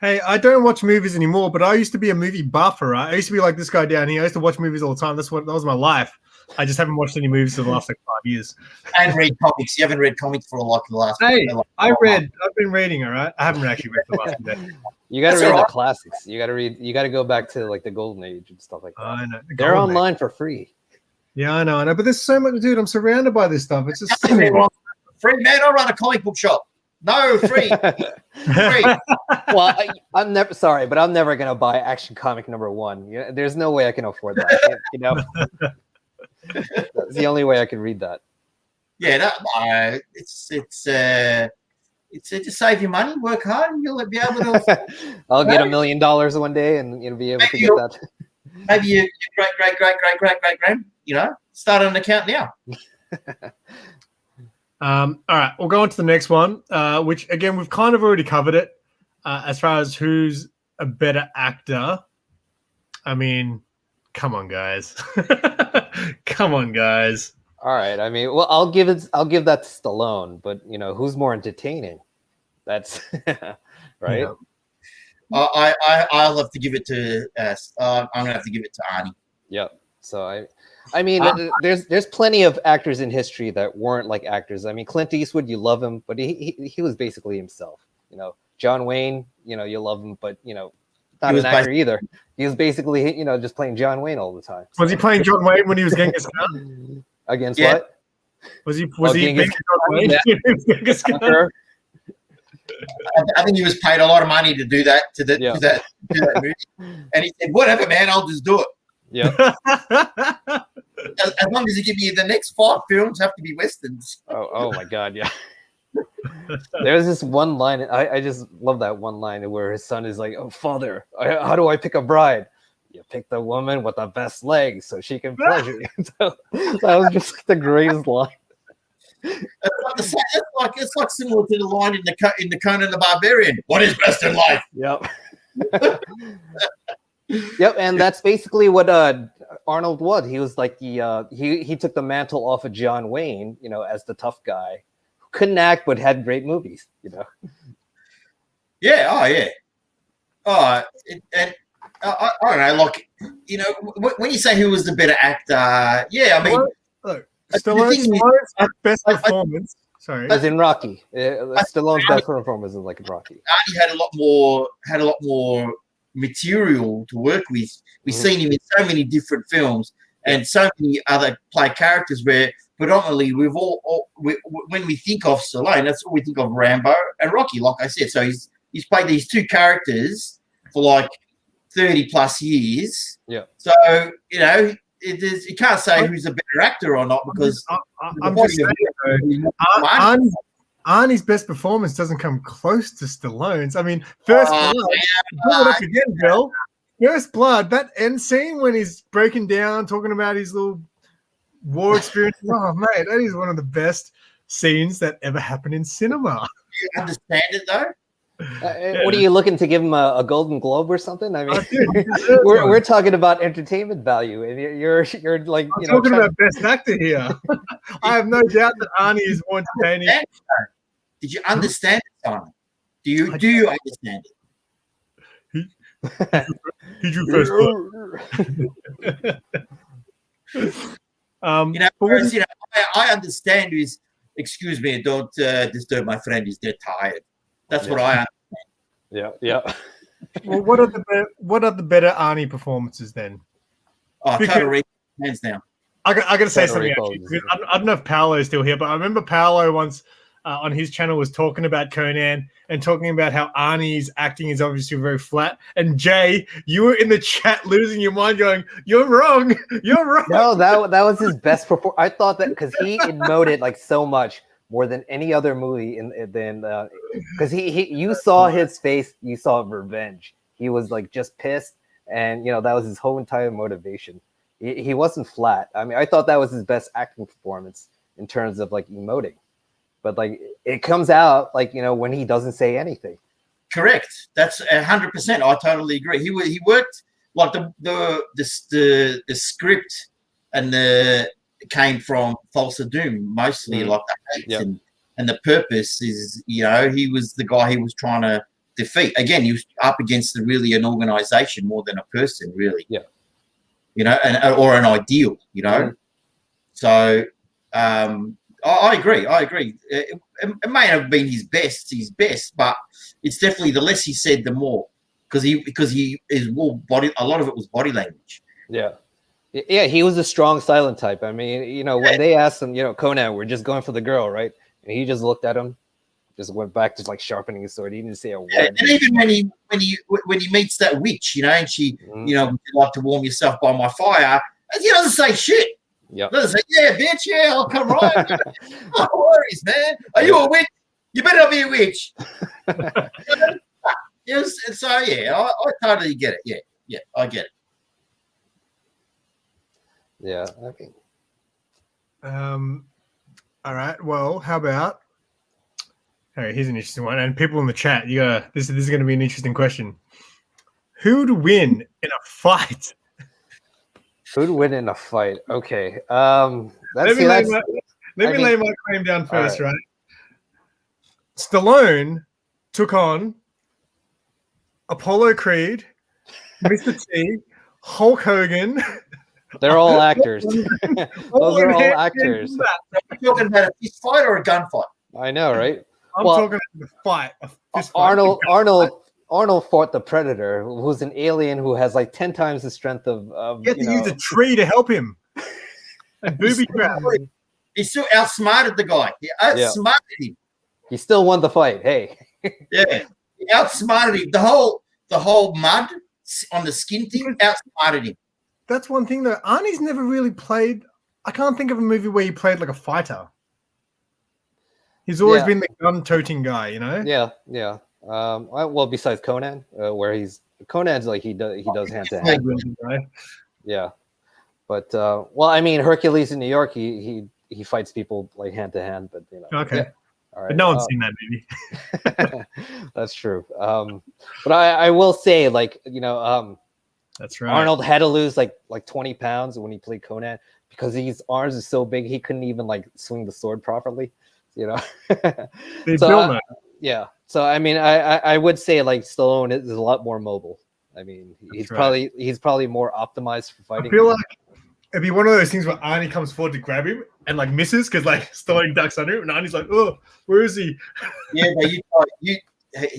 Hey, I don't watch movies anymore, but I used to be a movie buffer, right? I used to be like this guy down here. I used to watch movies all the time. That was my life. I just haven't watched any movies for the last 5 years. And read comics. You haven't read comics for the last. Hey, I've been reading. All right, I haven't actually read for the last few days. You got to read the classics. You got to read. You got to go back to like the Golden Age and stuff like that. I know. They're online for free. Yeah, I know. But there's so much, dude. I'm surrounded by this stuff. It's just free, man. I'll run a comic book shop. No, free. Free. Well, I'm never sorry, but I'm never gonna buy Action Comic #1. There's no way I can afford that. That's the only way I can read that. Yeah, it's to save your money, work hard, and you'll be able to. I'll get $1 million one day, and you'll be able to get that. Maybe your great, start an account now. All right, we'll go on to the next one, which again we've kind of already covered it as far as who's a better actor. I mean, come on, guys. Come on, guys. All right. I mean, well, I'll give that to Stallone, but who's more entertaining? That's right. Yeah. I'll have to give it to. I'm gonna have to give it to Arnie. Yep. So I mean, there's plenty of actors in history that weren't like actors. I mean, Clint Eastwood, you love him, but he was basically himself. John Wayne, you love him, but not an actor either. He was basically just playing John Wayne all the time. Was he playing John Wayne when he was Genghis Khan? Against what? Was he Genghis John Wayne? Genghis Khan? I think he was paid a lot of money to do that to that movie, and he said, "Whatever, man, I'll just do it." Yeah. As long as you give me the next 5 films have to be westerns. Oh my God, yeah. There's this one line. I just love that one line where his son is like, "Oh, father, how do I pick a bride? You pick the woman with the best legs so she can pleasure you." So that was just like the greatest line. It's like similar to the line in the Conan the Barbarian. What is best in life? Yep. Yep, and that's basically what Arnold was. He was like he took the mantle off of John Wayne, as the tough guy who couldn't act but had great movies. Yeah. Oh yeah. I don't know. Like when you say who was the better actor, yeah, I mean. Stallone's best performance. Sorry, was in Rocky. Stallone's best performance is like in Rocky. Arnie had a lot more material to work with. We've seen him in so many different films, and so many other play characters where predominantly when we think of Stallone, that's all we think of Rambo and Rocky, like I said. So he's played these two characters for like 30 plus years. Yeah. So, you know, you can't say who's a better actor or not because I'm just saying, Arnie's best performance doesn't come close to Stallone's. I mean, First Blood, pull it up again, Bill. First Blood, that end scene when he's breaking down, talking about his little war experience. Oh, mate, that is one of the best scenes that ever happened in cinema. Do you understand it, though? What are you looking to give him a Golden Globe or something? I mean, we're talking about entertainment value, and you're like, I'm talking about best actor here. I have no doubt that Arnie is more entertaining. Did you understand it, Simon? Do you understand it? He drew First Blood. You know, whereas, you know, I understand is, excuse me, don't disturb my friend. He's dead tired. That's what I understand. Yeah. Well, what are the better Arnie performances then? Oh, Total Recall, hands down. I got to say something. Actually, I don't know if Paolo is still here, but I remember Paolo once on his channel was talking about Conan and talking about how Arnie's acting is obviously very flat. And Jay, you were in the chat losing your mind, going, "You're wrong. You're wrong." No, that was his best performance. I thought that because he emoted like so much more than any other movie because you saw his face, you saw revenge. He was like just pissed, and you know that was his whole entire motivation. He wasn't flat. I mean, I thought that was his best acting performance in terms of like emoting, but like it comes out like, you know, when he doesn't say anything. Correct. That's 100%. I totally agree. He worked like the script and came from Falsa Doom mostly, like the hate and the purpose is, you know, he was the guy he was trying to defeat. Again, he was up against really an organization more than a person, really. Yeah. You know, or an ideal, you know. So I agree. It may have been his best, but it's definitely the less he said, the more, because he is more body. A lot of it was body language. Yeah, he was a strong silent type. I mean, you know, when they asked him, you know, Conan, we're just going for the girl, right? And he just looked at him, just went back to like sharpening his sword. He didn't say a word. Yeah, and even when he meets that witch, you know, and she, you know, would you like to warm yourself by my fire? And he doesn't say shit. Yeah. Doesn't say, yeah, bitch, yeah, I'll come right. No worries, man. Are you a witch? You better not be a witch. Yes, and so yeah, I totally get it. Yeah, I get it. Yeah. Okay. All right. Well, how about? All right, here's an interesting one. And people in the chat, this is going to be an interesting question. Who'd win in a fight? Who'd win in a fight? Okay. Let me lay my claim down first, right? Stallone took on Apollo Creed, Mr. T, Hulk Hogan. They're all actors. Those are all actors. Are you talking about a fist fight or a gunfight? I know, right? I'm talking about a fight. Arnold fought the Predator, who's an alien who has like 10 times the strength of you have to use a tree to help him. And booby trap. He still outsmarted the guy. He outsmarted him. He still won the fight. Hey. Yeah. He outsmarted him. The whole mud on the skin thing outsmarted him. That's one thing though. Arnie's never really played. I can't think of a movie where he played like a fighter. He's always been the gun-toting guy, you know? Yeah. Well, besides Conan, where Conan's like he does hand to hand. Yeah, but well, I mean, Hercules in New York, he fights people like hand to hand, but you know. Okay. Yeah. All right. But no one's seen that movie. That's true. But I will say, like, you know, that's right. Arnold had to lose like 20 pounds when he played Conan because his arms are so big he couldn't even like swing the sword properly. You know. Yeah. So I mean, I would say like Stallone is a lot more mobile. I mean, he's probably more optimized for fighting. I feel like it'd be one of those things where Arnie comes forward to grab him and like misses because like Stallone ducks under him, and Arnie's like, "Oh, where is he?" Yeah, but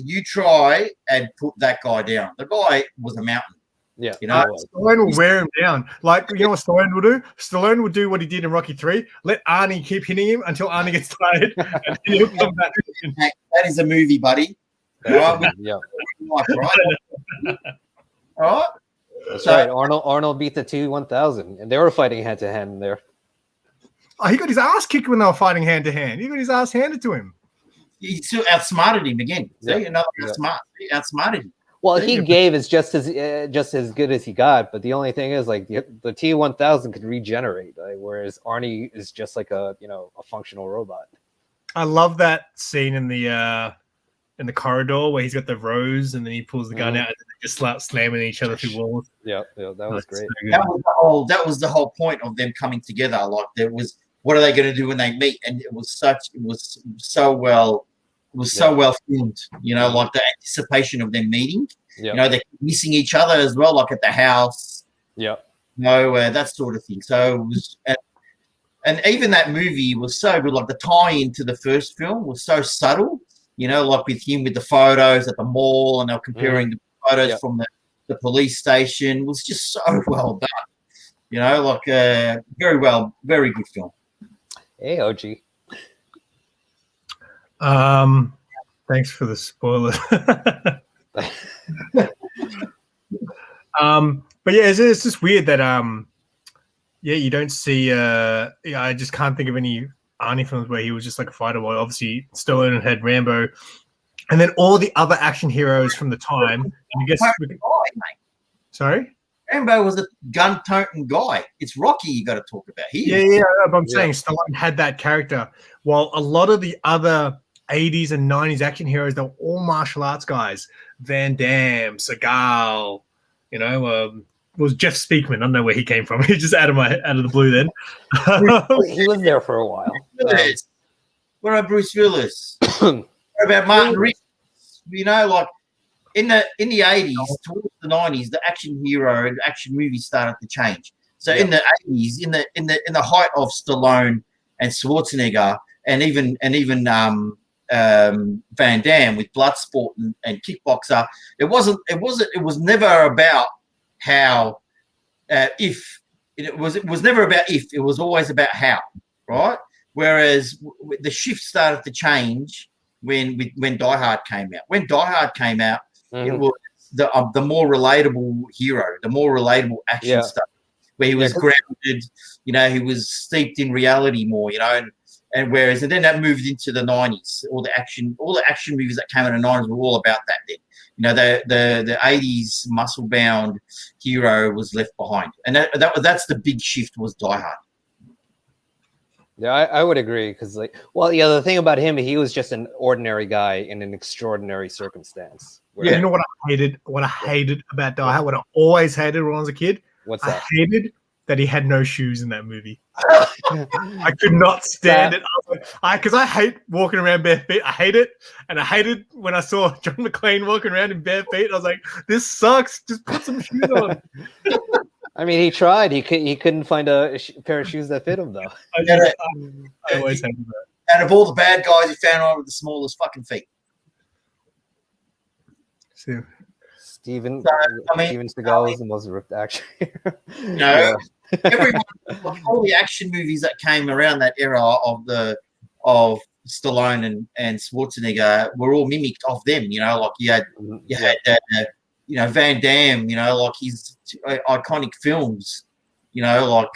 you try and put that guy down. The guy was a mountain. Yeah, You know, Stallone will wear him down. Like, you know what Stallone will do? Stallone will do what he did in Rocky 3. Let Arnie keep hitting him until Arnie gets tired, and then he'll come back. that is a movie, buddy. Right? Yeah, Right? All right. that's right. Arnold beat the T-1000, and they were fighting hand to hand there. Oh, he got his ass kicked when they were fighting hand to hand. He got his ass handed to him. He still outsmarted him again. See, Yeah. another outsmarted him. Well, he gave is just as good as he got, but the only thing is like the T-1000 could regenerate, whereas Arnie is just like a functional robot. I love that scene in the corridor where he's got the rose and then he pulls the gun out and they just start slamming each other through walls. Yeah, that was great. So That was the whole point of them coming together. Like there was, what are they going to do when they meet? And it was so well filmed. You know, like the anticipation of them meeting. Yeah. You know, they're missing each other as well, like at the house. Yeah. You know, that sort of thing. So it was, and even that movie was so good. Like the tie-in to the first film was so subtle. You know, like with him with the photos at the mall, and they're comparing the photos from the police station. It was just so well done. You know, like very good film. Hey, OG. Thanks for the spoiler. But yeah, it's just weird that you don't see I just can't think of any Arnie films where he was just like a fighter. Well, obviously Stallone had Rambo, and then all the other action heroes from the time. And I guess sorry, Rambo was a gun-toting guy. It's Rocky you got to talk about here. Yeah. But I'm saying Stallone had that character, while a lot of the other 80s and 90s action heroes, they're all martial arts guys. Van Damme, Seagal, you know, was Jeff Speakman. I don't know where he came from. He's just out of the blue then. He was there for a while. What about Bruce Willis? What about Martin Riggs? You know, like in the 80s towards the 90s, the action hero and action movies started to change. So in the 80s, in the height of Stallone and Schwarzenegger, and even Van Damme with Bloodsport and Kickboxer, it was never about how it was never about if, it was always about how, right? Whereas the shift started to change when Die Hard came out. When Die Hard came out, it was the more relatable hero, the more relatable action stuff, where he was grounded, you know, he was steeped in reality more, you know, and then that moved into the 90s. All the action movies that came in the 90s were all about that then. You know, the 80s muscle-bound hero was left behind. And that's the big shift, was Die Hard. Yeah, I would agree, because the thing about him, he was just an ordinary guy in an extraordinary circumstance. You know what I hated? What I hated about Die Hard, what I always hated when I was a kid? What's that? I hated that he had no shoes in that movie. I could not stand it. Because I hate walking around bare feet. I hate it. And I hated when I saw John McClane walking around in bare feet. I was like, this sucks. Just put some shoes on. I mean, he tried. He couldn't find a pair of shoes that fit him, though. I always hated that. Out of all the bad guys, he found one with the smallest fucking feet. See. Steven Seagal is the most ripped action hero. No, everyone, all the action movies that came around that era of Stallone and Schwarzenegger were all mimicked off them. You know, like you had Van Damme. You know, like his iconic films. You know, like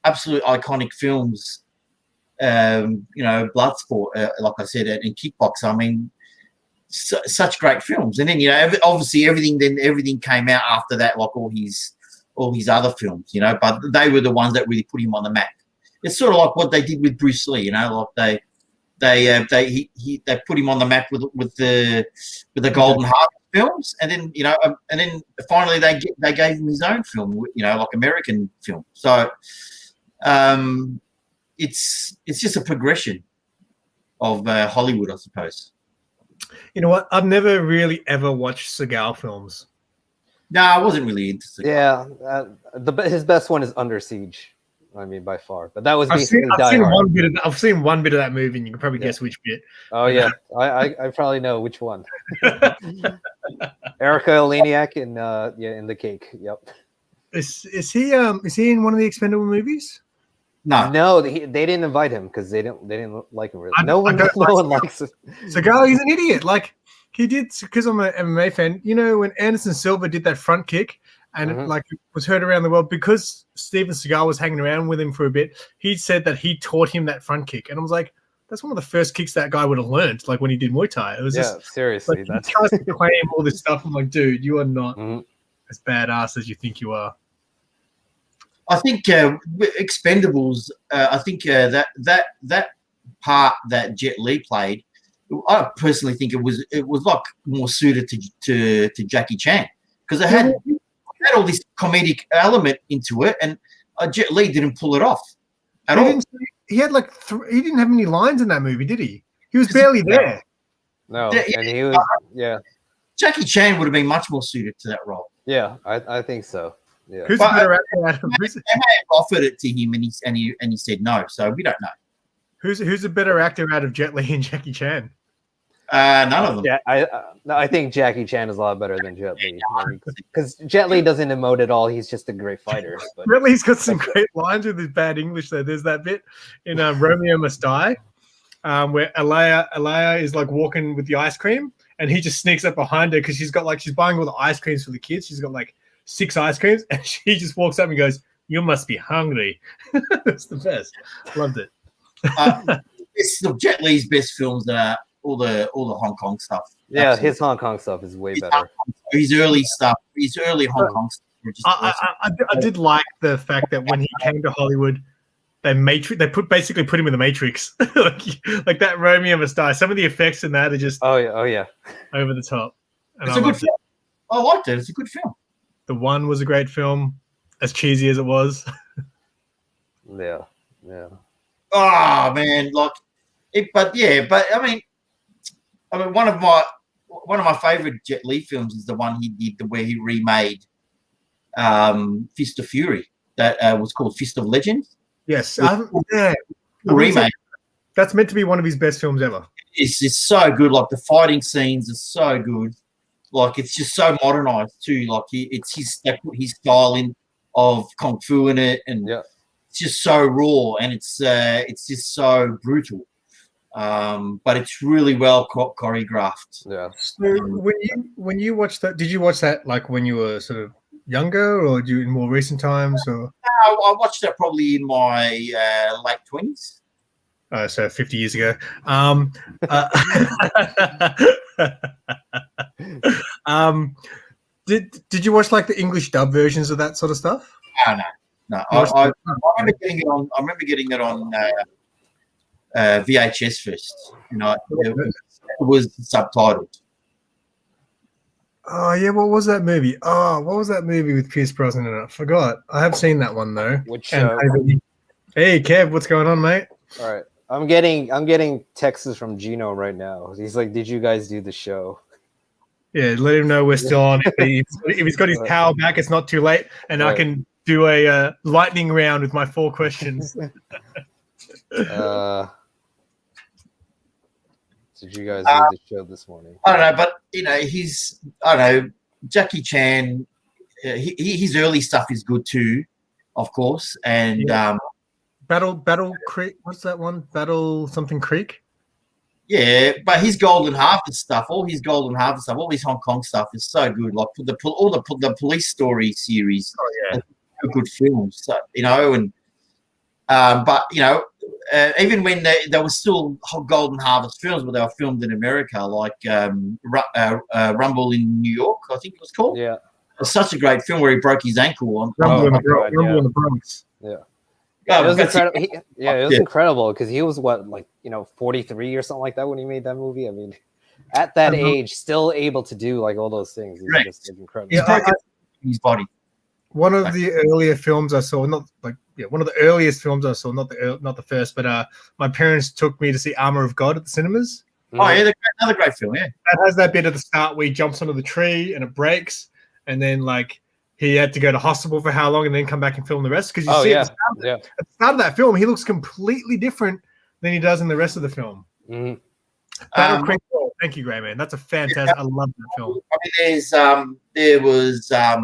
absolute iconic films. You know, Bloodsport, like I said, and Kickboxer. I mean, such great films. And then, you know, obviously everything came out after that, like all his other films, you know, but they were the ones that really put him on the map. It's sort of like what they did with Bruce Lee, you know, like they put him on the map with the Golden Harvest films, and then, you know, and then finally they gave him his own film, you know, like American film. So it's just a progression of Hollywood, I suppose. You know what? I've never really ever watched Seagal films. No, I wasn't really into Seagal. Yeah, his best one is Under Siege. I mean, by far. But that was I've basically seen, Die Hard. I've seen one bit of that movie, and you can probably guess which bit. Oh yeah, I probably know which one. Erica Eleniak in in The Cake. Yep. Is he in one of the Expendable movies? No, they didn't invite him because they didn't like him really. No one likes him. So, Gal, he's an idiot. Like he did, because I'm an MMA fan. You know, when Anderson Silva did that front kick, and it was heard around the world because Steven Seagal was hanging around with him for a bit. He said that he taught him that front kick, and I was like, that's one of the first kicks that guy would have learned. Like when he did Muay Thai, it was seriously. Like, that's he tries to claim all this stuff. I'm like, dude, you are not as badass as you think you are. I think Expendables. I think that part that Jet Li played, I personally think it was like more suited to Jackie Chan, because it had all this comedic element into it, and Jet Li didn't pull it off at all. He had like he didn't have any lines in that movie, did he? He was barely there. No, and he was Jackie Chan would have been much more suited to that role. Yeah, I think so. Yeah. Who's the better actor out of they may have offered it to him, and he said no. So we don't know. Who's a better actor out of Jet Li and Jackie Chan? None of them. Yeah, I think Jackie Chan is a lot better than Jet Li, because Jet Li doesn't emote at all. He's just a great fighter. But. Jet Li's got some great lines with his bad English. Though there's that bit in Romeo Must Die, where Alaya is like walking with the ice cream, and he just sneaks up behind her because she's buying all the ice creams for the kids. She's got like 6 ice creams, and she just walks up and goes, "You must be hungry." That's the best. Loved it. Jet Li's best films are all the Hong Kong stuff. Yeah, Absolutely. his Hong Kong stuff is way better. His early Hong Kong stuff. I did like the fact that when he came to Hollywood, they basically put him in the Matrix, like that Romeo Must Die. Some of the effects in that are just oh yeah over the top. And it's a good film. I liked it. It's a good film. The One was a great film, as cheesy as it was. Yeah. Oh man, but I mean, one of my favorite Jet Li films is the one he did where he remade Fist of Fury. That was called Fist of Legends. Yes, remake. That's meant to be one of his best films ever. It's so good. Like the fighting scenes are so good. Like it's just so modernized too. Like it's his style of kung fu in it, and it's just so raw, and it's just so brutal. But it's really well choreographed. Yeah. So when you watched that, did you watch that like when you were sort of younger, or in more recent times? Or I watched that probably in my late 20s. So 50 years ago. Did you watch like the English dub versions of that sort of stuff? No. I remember getting it on VHS first. It was subtitled. Oh yeah, what was that movie? Oh, what was that movie with Pierce Brosnan in it? I forgot. I have seen that one though. Which hey Kev, what's going on, mate? All right. I'm getting texts from Gino right now. He's like, "Did you guys do the show?" Yeah, let him know we're still on. If he's got his towel back, it's not too late, and I can do a lightning round with my 4 questions. Did you guys do the show this morning? I don't know, but Jackie Chan, his early stuff is good too, of course, and Battle Creek. What's that one? Battle something Creek. Yeah, but his Golden Harvest stuff, all his Hong Kong stuff is so good. Like all the Police Story series, good films. So, but even when they were still Golden Harvest films, but they were filmed in America, like Rumble in New York, I think it was called. Yeah, it's such a great film where he broke his ankle on Rumble in the Bronx. Yeah. Yeah, it was incredible. It was incredible because he was 43 or something like that when he made that movie. I mean, at that age, still able to do like all those things. He's just incredible. Yeah, his body. One of the earlier films I saw, one of the earliest films I saw, not the first, but my parents took me to see Armor of God at the cinemas. Oh yeah, another great film. Yeah, that has that bit at the start where he jumps onto the tree and it breaks, and then like he had to go to hospital for how long and then come back and film the rest. Because you see yeah, at the start of that film, he looks completely different than he does in the rest of the film. Mm-hmm. Thank you, Grey Man. That's a fantastic. I love that film. I mean, there was I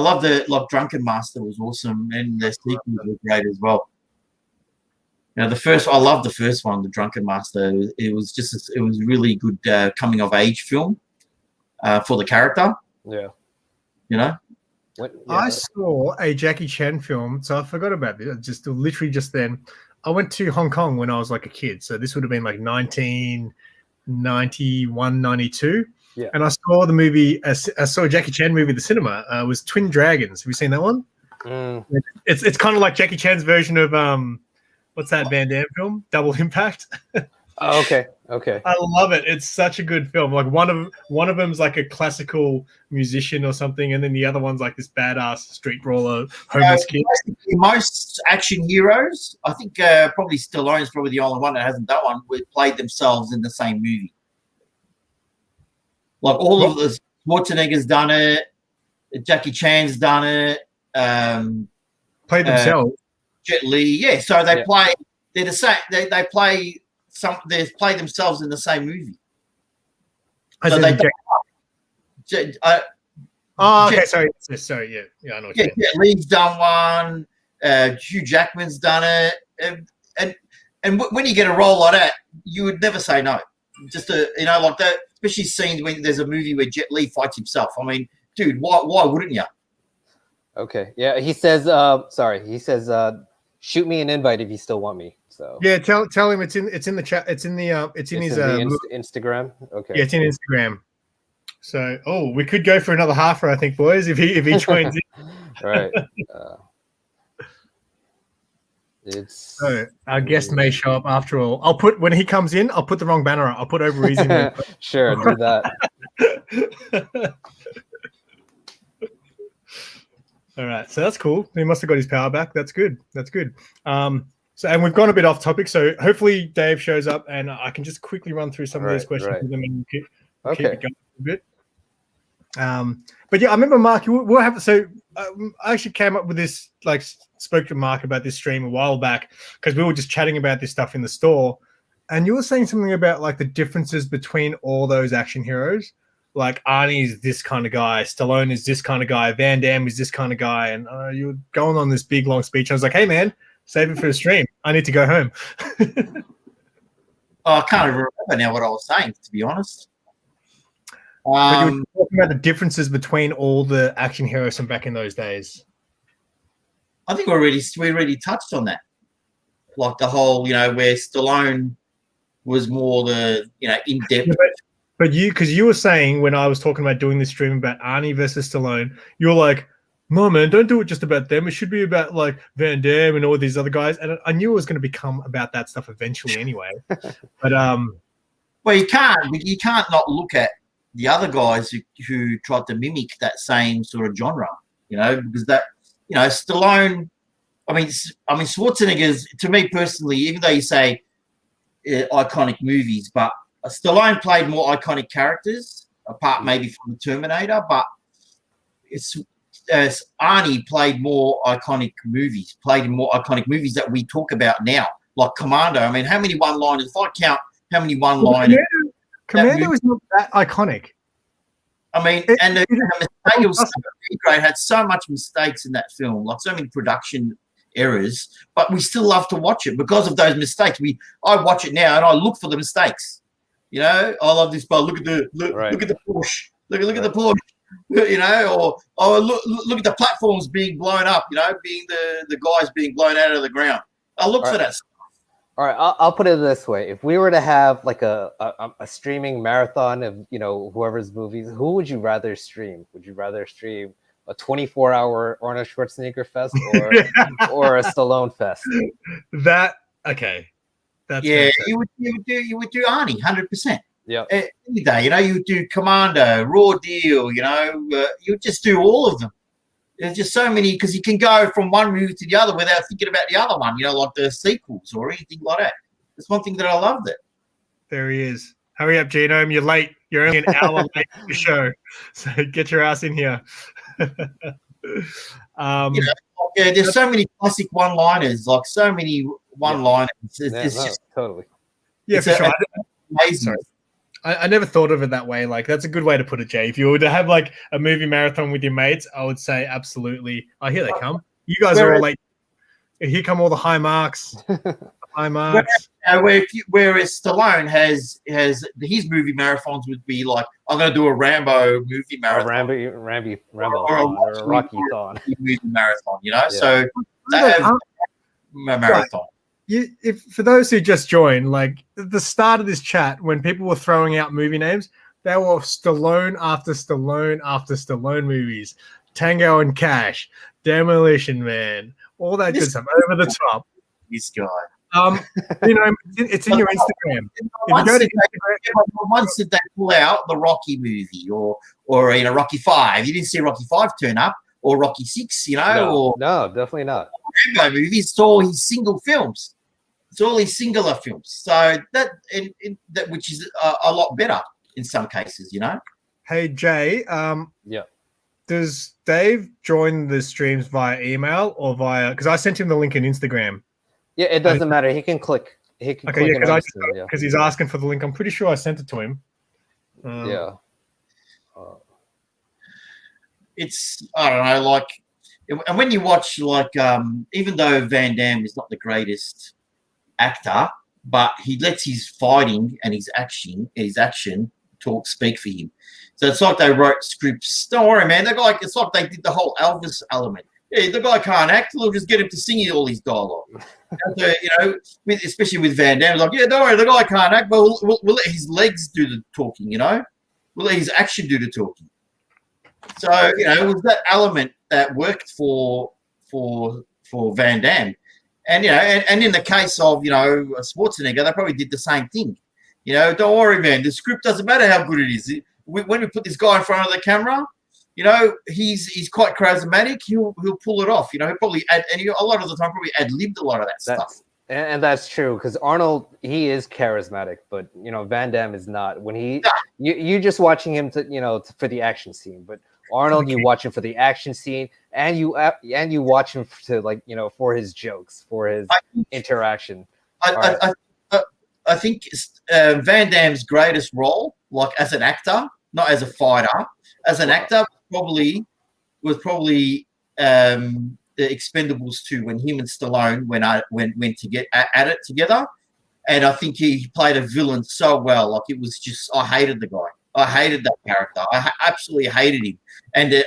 love the Drunken Master was awesome, and the sequels were great as well. You know, I love the first one, the Drunken Master. It was really good coming of age film for the character. Yeah, you know. I saw a Jackie Chan film, so I forgot about it. Literally just then. I went to Hong Kong when I was like a kid, so this would have been like 1991, 92. Yeah. And I saw the movie. I saw a Jackie Chan movie at the cinema. It was Twin Dragons. Have you seen that one? Mm. It's kind of like Jackie Chan's version of what's that Van Damme film? Double Impact. Oh, okay. I love it. It's such a good film. Like one of them's like a classical musician or something, and then the other one's like this badass street brawler homeless kid. Most action heroes, I think, probably Stallone's probably the only one that hasn't done one. Played themselves in the same movie. Like all of the Schwarzenegger's done it, Jackie Chan's done it. Played themselves. Jet Li, yeah. So they play. They're the same. They play. They play themselves in the same movie. So they okay, sorry, yeah, I know. Jet Li's done one. Hugh Jackman's done it, and when you get a role like that, you would never say no. Just like that, especially scenes when there's a movie where Jet Li fights himself. I mean, dude, why wouldn't you? Okay, yeah. He says, shoot me an invite if you still want me. So yeah, tell him it's in the chat. It's in his Instagram. Okay. Yeah, it's in Instagram. So we could go for another halfer, I think, boys, if he joins in. Right. So our guest may show up after all. When he comes in, I'll put the wrong banner up. I'll put Overeasy Mode. Sure, do that. All right, so that's cool. He must have got his power back. That's good. And we've gone a bit off topic. So hopefully Dave shows up, and I can just quickly run through some of these questions with him and keep it going a bit. But yeah, I remember Mark. I actually came up with this, like, spoke to Mark about this stream a while back because we were just chatting about this stuff in the store, and you were saying something about like the differences between all those action heroes. Like Arnie's this kind of guy, Stallone is this kind of guy, Van Damme is this kind of guy, and you were going on this big long speech. I was like, hey man, save it for the stream. I need to go home. I can't remember now what I was saying, to be honest. But you were talking about the differences between all the action heroes from back in those days. I think we already touched on that. Like the whole, where Stallone was more the, in-depth. Yeah, but because you were saying when I was talking about doing this stream about Arnie versus Stallone, you were like, no, man, don't do it just about them. It should be about like Van Damme and all these other guys. And I knew it was going to become about that stuff eventually anyway. But well, you can't not look at the other guys who tried to mimic that same sort of genre, because that, Stallone, I mean, Schwarzenegger's, to me personally, even though you say iconic movies, but Stallone played more iconic characters, apart maybe from the Terminator, but Arnie played more iconic movies, that we talk about now, like Commando. I mean, how many one-liners, if I count how many one-liners. Commando is not that iconic. I mean, and the mistake was great, had so much mistakes in that film, like so many production errors, but we still love to watch it because of those mistakes. I watch it now and I look for the mistakes. I love this, but look at the Porsche. Look at the Porsche. Or look at the platforms being blown up. Being the guys being blown out of the ground. I look for that stuff. All right, I'll put it this way: if we were to have like a streaming marathon of whoever's movies, who would you rather stream? Would you rather stream a 24-hour Arnold Schwarzenegger fest or a Stallone fest? Okay. That's you would do Arnie 100%. Yeah. Any day, you would do Commando, Raw Deal. You would just do all of them. There's just so many, because you can go from one movie to the other without thinking about the other one. Like the sequels or anything like that. That's one thing that I loved it. There he is. Hurry up, Genome. You're late. You're only an hour late for the show, so get your ass in here. There's so many classic one-liners, like so many one-liners. It's just totally. Yeah, for sure. Amazing. I never thought of it that way. Like, that's a good way to put it, Jay. If you were to have like a movie marathon with your mates, I would say absolutely. Oh, here they come. You guys are all like, here come all the high marks. High marks. Whereas Stallone has his movie marathons would be like, I'm going to do a Rambo movie marathon. Rambo or a Rocky thon. Movie marathon, you know? Yeah. So marathon. If for those who just joined, like at the start of this chat, when people were throwing out movie names, there were Stallone after Stallone after Stallone movies, Tango and Cash, Demolition Man, all that good stuff, over the top. This guy. It's in your Instagram. Once did they pull out the Rocky movie or Rocky 5? You didn't see Rocky 5 turn up, or Rocky 6, no, definitely not. Rambo movies, it's all his single films. It's all his singular films. So that which is a lot better in some cases, Hey Jay, does Dave join the streams via email or via? Because I sent him the link in Instagram. Yeah, it doesn't matter. He can click. He can click because he's asking for the link. I'm pretty sure I sent it to him. It's, I don't know, like, and when you watch, like, even though Van Damme is not the greatest actor, but he lets his fighting and his action speak for him. So it's like they wrote scripts. Don't worry, man. It's like they did the whole Elvis element. Yeah, the guy can't act. We'll just get him to sing all his dialogue. So, especially with Van Damme, like, yeah, don't worry, the guy can't act, but we'll let his legs do the talking. We'll let his action do the talking. So, it was that element that worked for Van Damme. And, and in the case of, Schwarzenegger, they probably did the same thing. Don't worry, man. The script doesn't matter how good it is. When we put this guy in front of the camera, he's quite charismatic. He'll pull it off. He'll probably add, and a lot of the time probably ad-libbed a lot of that stuff. And that's true, because Arnold, he is charismatic, but Van Damme is not. When you're just watching him for the action scene, but Arnold, you watch him for the action scene, and you watch him to for his jokes, for his interaction. I think Van Damme's greatest role, like as an actor, not as a fighter, as an actor, was probably the Expendables 2, when him and Stallone went to get at it together, and I think he played a villain so well. Like, it was just, I hated the guy. I hated that character. I absolutely hated him, and it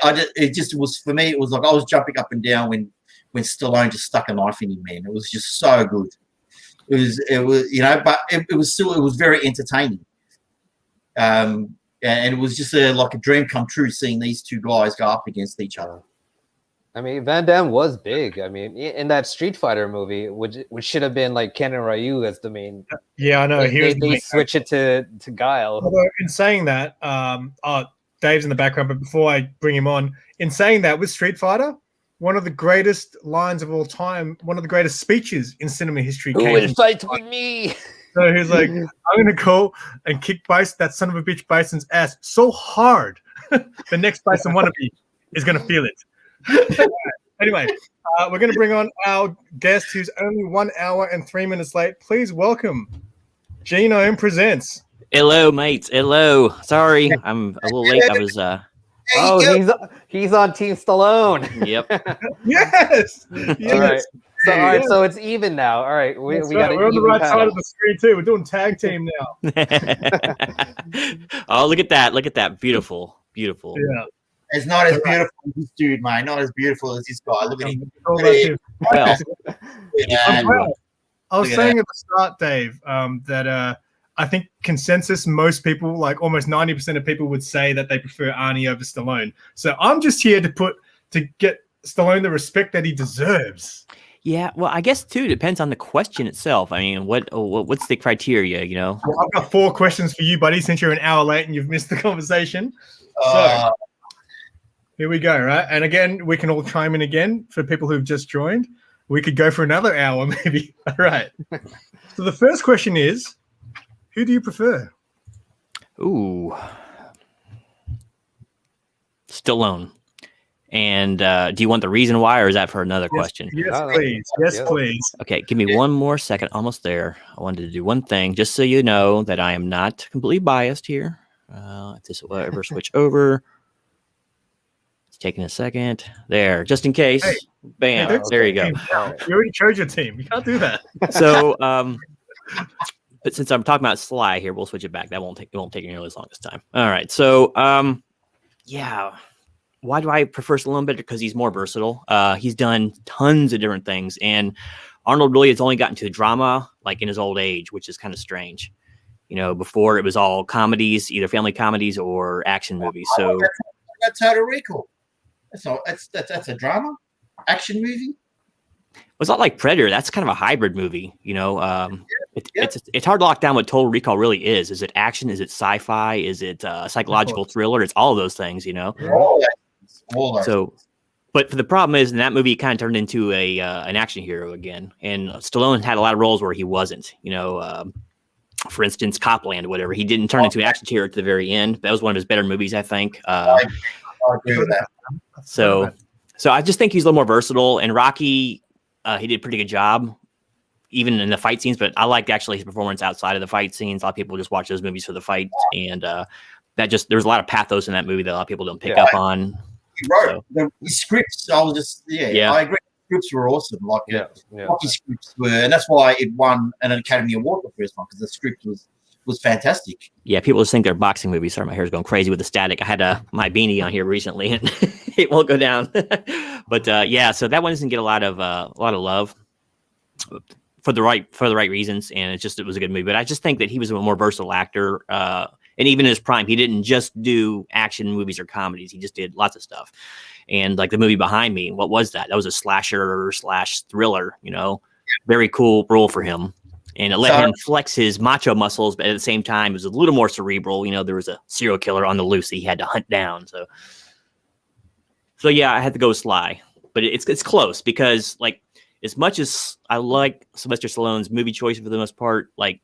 was for me. It was like I was jumping up and down when Stallone just stuck a knife in him. Man, it was just so good. It was but it was very entertaining. And it was just like a dream come true seeing these two guys go up against each other. I mean, Van Damme was big. I mean, in that Street Fighter movie, which should have been like Ken and Ryu as the main. Yeah, I know. They switch it to Guile. Although in saying that, Dave's in the background, but before I bring him on, in saying that, with Street Fighter, one of the greatest lines of all time, one of the greatest speeches in cinema history. Who will fight with me? So he's like, I'm going to go and kick that son of a bitch Bison's ass so hard, the next Bison wannabe is going to feel it. Anyway, we're going to bring on our guest who's only 1 hour and 3 minutes late. Please welcome Genome Presents. Hello, mates. Hello. Sorry, I'm a little late. I was he's on Team Stallone. Yep. Yes. All right, so it's even now. All right, we're on the right side of the screen too. We're doing tag team now. Oh, look at that! Look at that! Beautiful. Yeah. It's not as beautiful as this dude, mate. Not as beautiful as this guy. Look at him. Well, I was saying at the start, Dave, that I think consensus, most people, like almost 90% of people, would say that they prefer Arnie over Stallone. So I'm just here to get Stallone the respect that he deserves. Yeah, well, I guess too depends on the question itself. I mean, what's the criteria? Well, I've got 4 questions for you, buddy. Since you're an hour late and you've missed the conversation, so here we go. Right, and again, we can all chime in again for people who've just joined. We could go for another hour, maybe. All right. So the first question is, who do you prefer? Ooh. Stallone. And do you want the reason why, or is that for another question? Yes, please. Yes, please. Okay, give me one more second. Almost there. I wanted to do one thing, just so you know that I am not completely biased here. If this will ever switch over. It's taking a second. There, just in case. Hey, Bam. Hey, there you go. You already chose your team. You can't do that. So, but since I'm talking about Sly here, we'll switch it back. It won't take nearly as long this time. All right. So, yeah. Why do I prefer Stallone better? Because he's more versatile. He's done tons of different things, and Arnold really has only gotten to drama like in his old age, which is kind of strange. You know, before it was all comedies, either family comedies or action movies. So that's Total Recall. That's a drama action movie. It's not like Predator. That's kind of a hybrid movie. You know, it's hard to lock down what Total Recall really is. Is it action? Is it sci-fi? Is it psychological thriller? It's all of those things. You know. So, but the problem is, in that movie, he kind of turned into an action hero again. And Stallone had a lot of roles where he wasn't. You know, for instance, Copland, whatever. He didn't turn into an action hero to the very end. That was one of his better movies, I think. I agree with that. So I just think he's a little more versatile. And Rocky, he did a pretty good job, even in the fight scenes. But I liked actually his performance outside of the fight scenes. A lot of people just watch those movies for the fight, and there's a lot of pathos in that movie that a lot of people don't pick up on. He wrote the scripts. I was just I agree. The scripts were awesome. Like Rocky scripts were, and that's why it won an Academy Award the first one, because the script was fantastic. Yeah, people just think they're boxing movies. Sorry, my hair's going crazy with the static. I had my beanie on here recently, and it won't go down. But so that one doesn't get a lot of love for the right reasons, and it was a good movie. But I just think that he was a more versatile actor. And even in his prime, he didn't just do action movies or comedies. He just did lots of stuff. And like the movie Behind Me, what was that? That was a slasher / thriller, you know, very cool role for him. And it let him flex his macho muscles, but at the same time, it was a little more cerebral. You know, there was a serial killer on the loose that he had to hunt down. So yeah, I had to go with Sly. But it's close, because like, as much as I like Sylvester Stallone's movie choice for the most part, like,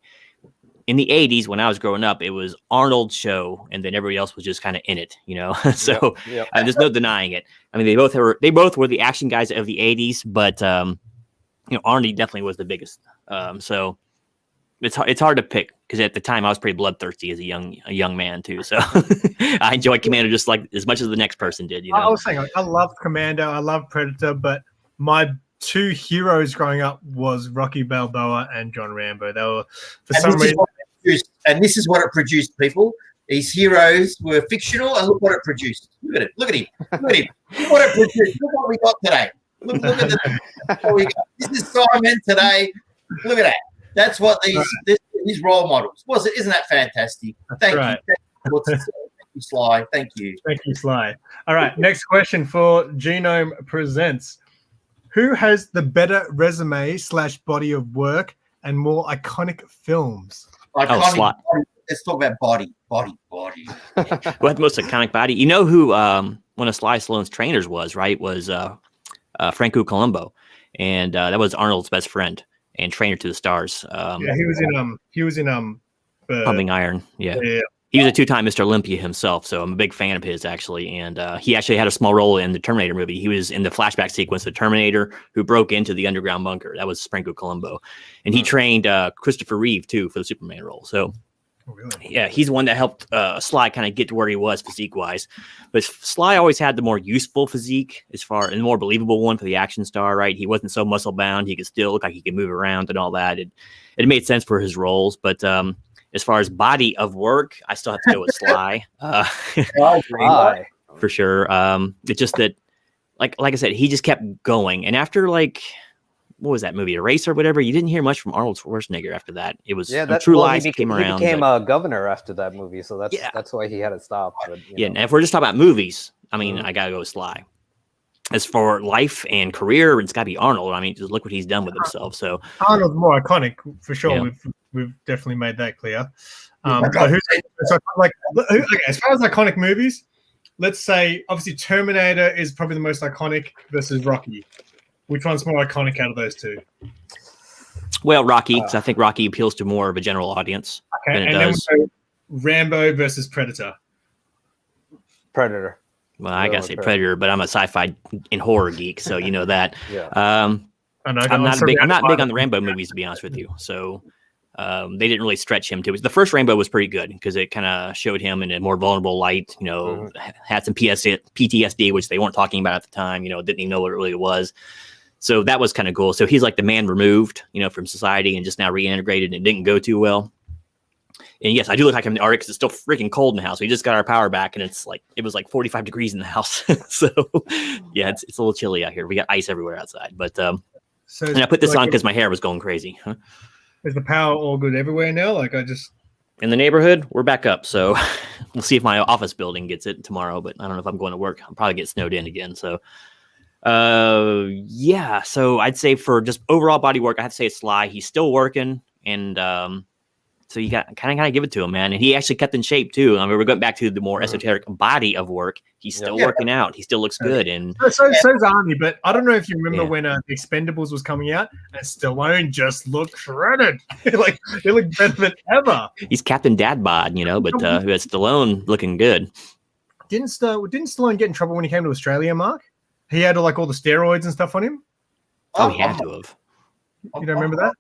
in the 80s, when I was growing up, it was Arnold's show, and then everybody else was just kind of in it, you know? So there's no denying it. I mean, they both were the action guys of the 80s, but, you know, Arnie definitely was the biggest. So it's hard to pick, because at the time I was pretty bloodthirsty as a young man too. So I enjoyed Commando just like as much as the next person did, you know? I was saying, I loved Commando, I loved Predator, but my two heroes growing up was Rocky Balboa and John Rambo. They were, for some reason... And this is what it produced, people. These heroes were fictional, and look what it produced. Look at it. Look at him. Look at him. Look what it produced. Look what we got today. Look at what we got. This is Simon today. Look at that. That's what these role models. Isn't that fantastic? Thank you. Thank you, Sly. Thank you. Thank you, Sly. All right, next question for Genome Presents. Who has the better resume / body of work and more iconic films? Sly. Let's talk about body. Who had the most iconic body? You know who one of Sly Stallone's trainers was, right? Was Franco Columbo, and that was Arnold's best friend and trainer to the stars. He was in Pumping Iron. Yeah. He was a 2-time Mr. Olympia himself, so I'm a big fan of his, actually. And he actually had a small role in the Terminator movie. He was in the flashback sequence of Terminator, who broke into the underground bunker. That was Franco Columbo. And he trained Christopher Reeve, too, for the Superman role. So, yeah, he's the one that helped Sly kind of get to where he was physique-wise. But Sly always had the more useful physique, and the more believable one for the action star, right? He wasn't so muscle-bound. He could still look like he could move around and all that. It made sense for his roles, but... as far as body of work, I still have to go with Sly. For sure. It's just that, like I said, he just kept going. And after, like, what was that movie, Eraser or whatever, you didn't hear much from Arnold Schwarzenegger after that. It was True Lies came around. He became a governor after that movie, so that's why he had it stopped. But, and if we're just talking about movies, I mean, I got to go with Sly. As for life and career, it's got to be Arnold. I mean, just look what he's done with himself. So Arnold's more iconic, for sure. Yeah. We've definitely made that clear. As far as iconic movies, let's say obviously Terminator is probably the most iconic versus Rocky. Which one's more iconic out of those two? Well, Rocky, because I think Rocky appeals to more of a general audience than it does. Rambo versus Predator. Predator. Well, I gotta say Predator, but I'm a sci-fi and horror geek, so you know that. Yeah. I'm not big on the Rambo movies, to be honest with you. So they didn't really stretch him to it. The first Rambo was pretty good because it kind of showed him in a more vulnerable light. You know, had some PTSD, which they weren't talking about at the time. You know, didn't even know what it really was. So that was kind of cool. So he's like the man removed, you know, from society and just now reintegrated, and it didn't go too well. And yes, I do look like I'm in the Arctic because it's still freaking cold in the house. We just got our power back, and it was like 45 degrees in the house. So yeah, it's a little chilly out here. We got ice everywhere outside. But and I put this on because my hair was going crazy. Huh? Is the power all good everywhere now? Like in the neighborhood, we're back up. So we'll see if my office building gets it tomorrow. But I don't know if I'm going to work. I'll probably get snowed in again. So yeah. So I'd say for just overall body work, I have to say it's Sly. He's still working, and so you got kind of give it to him, man. And he actually kept in shape too. I mean, we're going back to the more esoteric body of work. He's still working out. He still looks good. And so's Arnie, but I don't know if you remember when Expendables was coming out, and Stallone just looked shredded. Like he looked better than ever. He's Captain Dad Bod, you know, but Stallone looking good. Didn't Stallone get in trouble when he came to Australia, Mark? He had like all the steroids and stuff on him. Oh, he had to have. You don't remember that?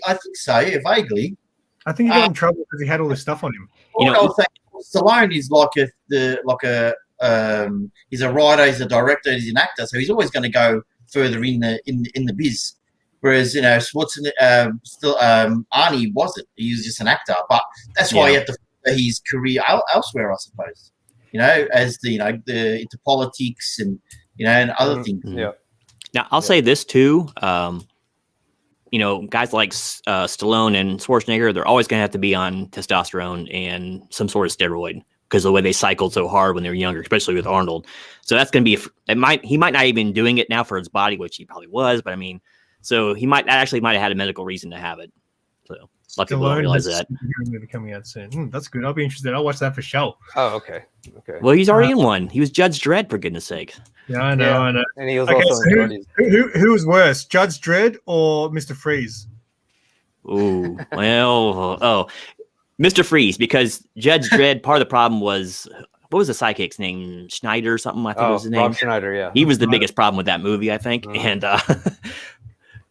I think so. Yeah, vaguely. I think he got in trouble because he had all this stuff on him. You know, Stallone is he's a writer, he's a director, he's an actor, so he's always going to go further in the biz. Whereas you know, Schwarzenegger, Arnie wasn't. He was just an actor, but that's why he had to further his career elsewhere, I suppose. You know, as into politics and and other things. Yeah. Now I'll say this too. You know, guys like Stallone and Schwarzenegger, they're always going to have to be on testosterone and some sort of steroid because of the way they cycled so hard when they were younger, especially with Arnold. So that's going to be he might not even be doing it now for his body, which he probably was, but I mean, so he might have had a medical reason to have it. So a lot of people don't realize that. Movie coming out soon. That's good. I'll be interested. I'll watch that for sure. Oh, okay. Well, he's already in one. He was Judge Dredd, for goodness sake. Yeah, I know. And he was also in who was worse, Judge Dredd or Mr. Freeze? Ooh, well, Mr. Freeze, because Judge Dredd, part of the problem was, what was the sidekick's name? Schneider or something, I think was his name. Rob Schneider, yeah. He was the biggest problem with that movie, I think. And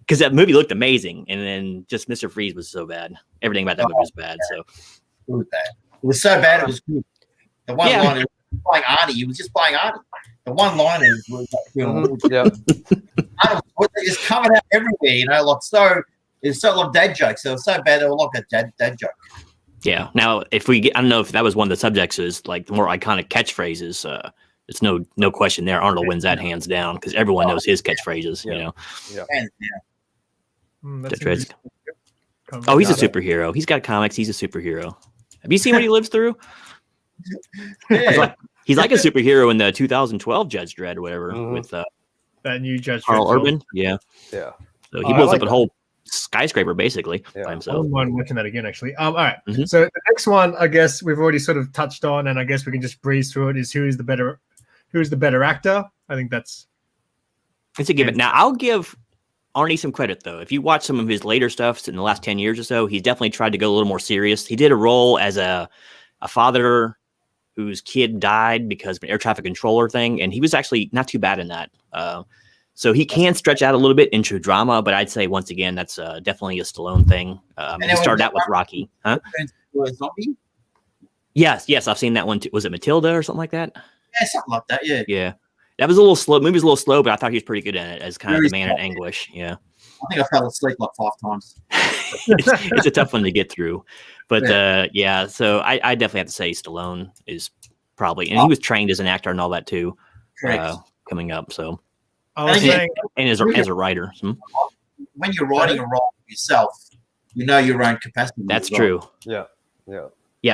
because that movie looked amazing, and then just Mr. Freeze was so bad. Everything about that movie was bad. So it was so bad, it was good. The one liner was playing Arnie. He was just playing Arnie. The one liners was Arnold just coming out everywhere. It's so like dad jokes. They were so bad they were like a dad joke. Yeah. Now, if we get, I don't know if that was one of the subjects is like the more iconic catchphrases. It's no question there. Arnold wins that hands down because everyone knows his catchphrases. You know. Oh, he's a superhero. He's got comics. He's a superhero. Have you seen what he lives through? He's like a superhero in the 2012 Judge Dredd or whatever with that new Judge Carl Dredd Urban. Yeah. Yeah. So he blows up a whole skyscraper basically by himself. I don't mind watching that again, actually. All right. So the next one, I guess we've already sort of touched on, and I guess we can just breeze through it. Is who's the better actor? I think that's. It's a given. Now I'll give Arnie some credit though. If you watch some of his later stuff in the last 10 years or so, he's definitely tried to go a little more serious. He did a role as a father whose kid died because of an air traffic controller thing, and he was actually not too bad in that. So he can stretch out a little bit into drama, but I'd say once again that's definitely a Stallone thing. He started out with Rocky, huh? Yes, I've seen that one too. Was it Matilda or something like that? Yeah, something like that. Yeah. That was a little slow. Movie was a little slow, but I thought he was pretty good in it as kind of the man in anguish. Yeah. I think I fell asleep like 5 times. it's a tough one to get through, but so I definitely have to say Stallone is probably, and he was trained as an actor and all that too, coming up. So, and as a writer, when you're writing a role for yourself, you know your own capacity. That's true. Yeah.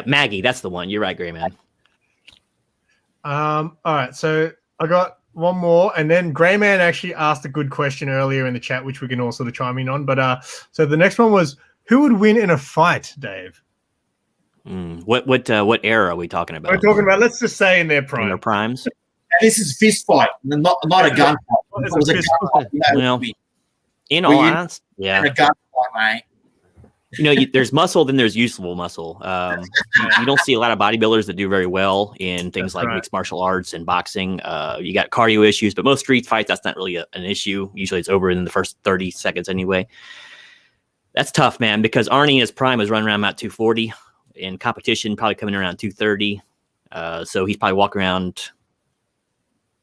Maggie, that's the one. You're right, Gray Man. All right, so I got one more, and then Gray Man actually asked a good question earlier in the chat, which we can all sort of chime in on. But so the next one was, who would win in a fight, Dave? What era are we talking about? We're talking about, let's just say in their prime. In their primes. And this is fist fight, not a gunfight. It was a gunfight. Well, in all honesty, a gunfight, mate. there's muscle, then there's useful muscle. You don't see a lot of bodybuilders that do very well in things like mixed martial arts and boxing. You got cardio issues, but most street fights, that's not really an issue. Usually it's over in the first 30 seconds anyway. That's tough, man, because Arnie in his prime was running around about 240. In competition, probably coming around 230. So he's probably walking around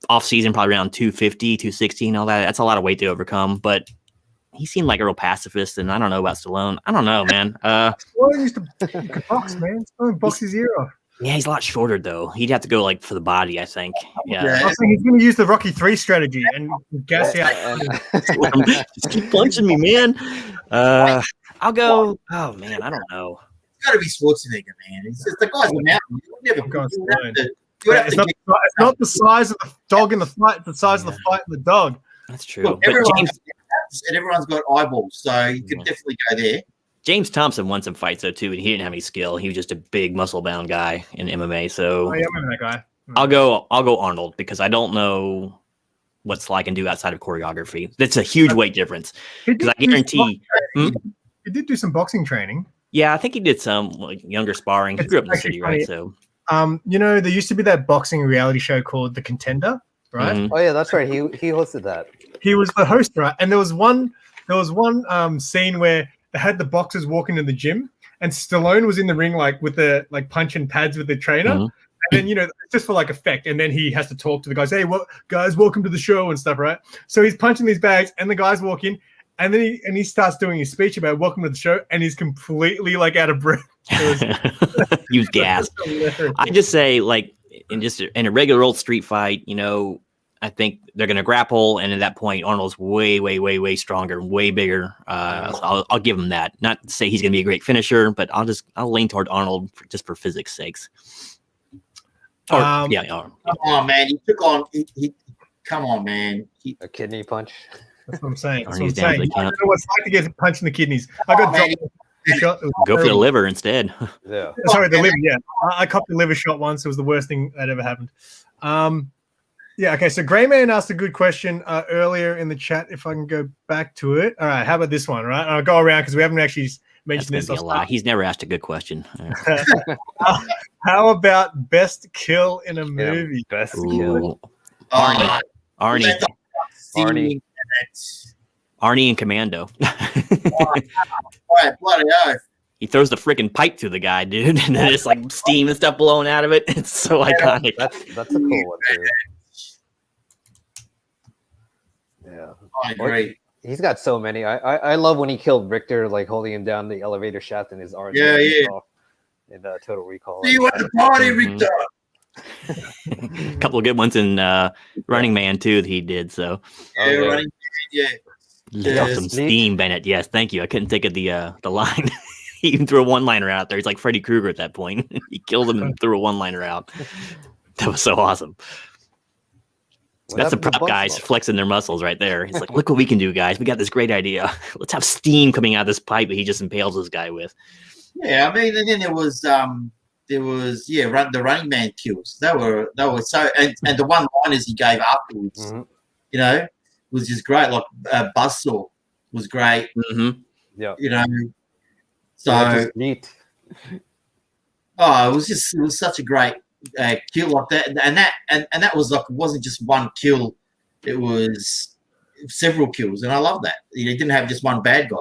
off season, probably around 250, 260 and all that. That's a lot of weight to overcome, but he seemed like a real pacifist, and I don't know about Stallone. I don't know, man. Stallone used to box, man. Stallone box his ear off. Yeah, he's a lot shorter though. He'd have to go like for the body, I think. Yeah, I think he's going to use the Rocky 3 strategy and gas out. Just keep punching me, man. I'll go. Oh man, I don't know. It's got to be Schwarzenegger, man. It's just the guy's a mountain. It's not the size of the dog in the fight; it's the size of the fight in the dog. That's true. Look, everyone's got eyeballs, so you can definitely go there. James Thompson won some fights though too, and he didn't have any skill. He was just a big muscle-bound guy in MMA. So I remember that guy. I'll go Arnold because I don't know what's like and do outside of choreography. That's a huge weight difference. Because I guarantee he did do some boxing training. Yeah, I think he did some like younger sparring. He grew up in the city, right? So there used to be that boxing reality show called The Contender, right? Oh yeah, that's right. He hosted that. He was the host, right? And there was one scene where they had the boxers walking in the gym, and Stallone was in the ring like with the punching pads with the trainer. And then just for like effect, and then he has to talk to the guys. Hey, guys, welcome to the show and stuff, right? So he's punching these bags, and the guys walk in, and then he starts doing his speech about welcome to the show, and he's completely like out of breath. He was gassed. I just say like in a regular old street fight, I think they're going to grapple, and at that point, Arnold's way, way, way, way stronger, way bigger. So I'll give him that. Not to say he's going to be a great finisher, but I'll lean toward Arnold just for physics' sakes. Come on, man! He took on. Come on, man! A kidney punch. That's what I'm saying. I don't know what it's like to get punched in the kidneys. I got shot. Go for the liver instead. Yeah. Sorry, the liver. Yeah, I copped the liver shot once. It was the worst thing that ever happened. Yeah. Okay. So Greyman asked a good question earlier in the chat. If I can go back to it. All right. How about this one? Right. I'll go around because we haven't actually mentioned this. He's never asked a good question. How about best kill in a movie? Best kill. Arnie and Commando. Bloody oath. He throws the freaking pipe to the guy, dude, and then it's like steam and stuff blowing out of it. It's so iconic. That's a cool one too. Yeah, I agree. He's got so many. I love when he killed Richter, like holding him down the elevator shaft in his arms. Yeah. In Total Recall. See you at the party, Richter. A couple of good ones in Running Man too that he did. So Running Man, let off some steam, Bennett. Yes, thank you. I couldn't think of the line. He even threw a one-liner out there. He's like Freddy Krueger at that point. He killed him and threw a one-liner out. That was so awesome. That's the prop guys flexing their muscles right there. He's like, look what we can do, guys. We got this great idea. Let's have steam coming out of this pipe that he just impales this guy with. Yeah, I mean, and then there was the Running Man kills. They were so, and the one-liners he gave afterwards, was just great. Like Buzzsaw was great. Yeah. So neat. Oh, it was such a great kill like that, and that was like, it wasn't just one kill, it was several kills, and I love that. He didn't have just one bad guy.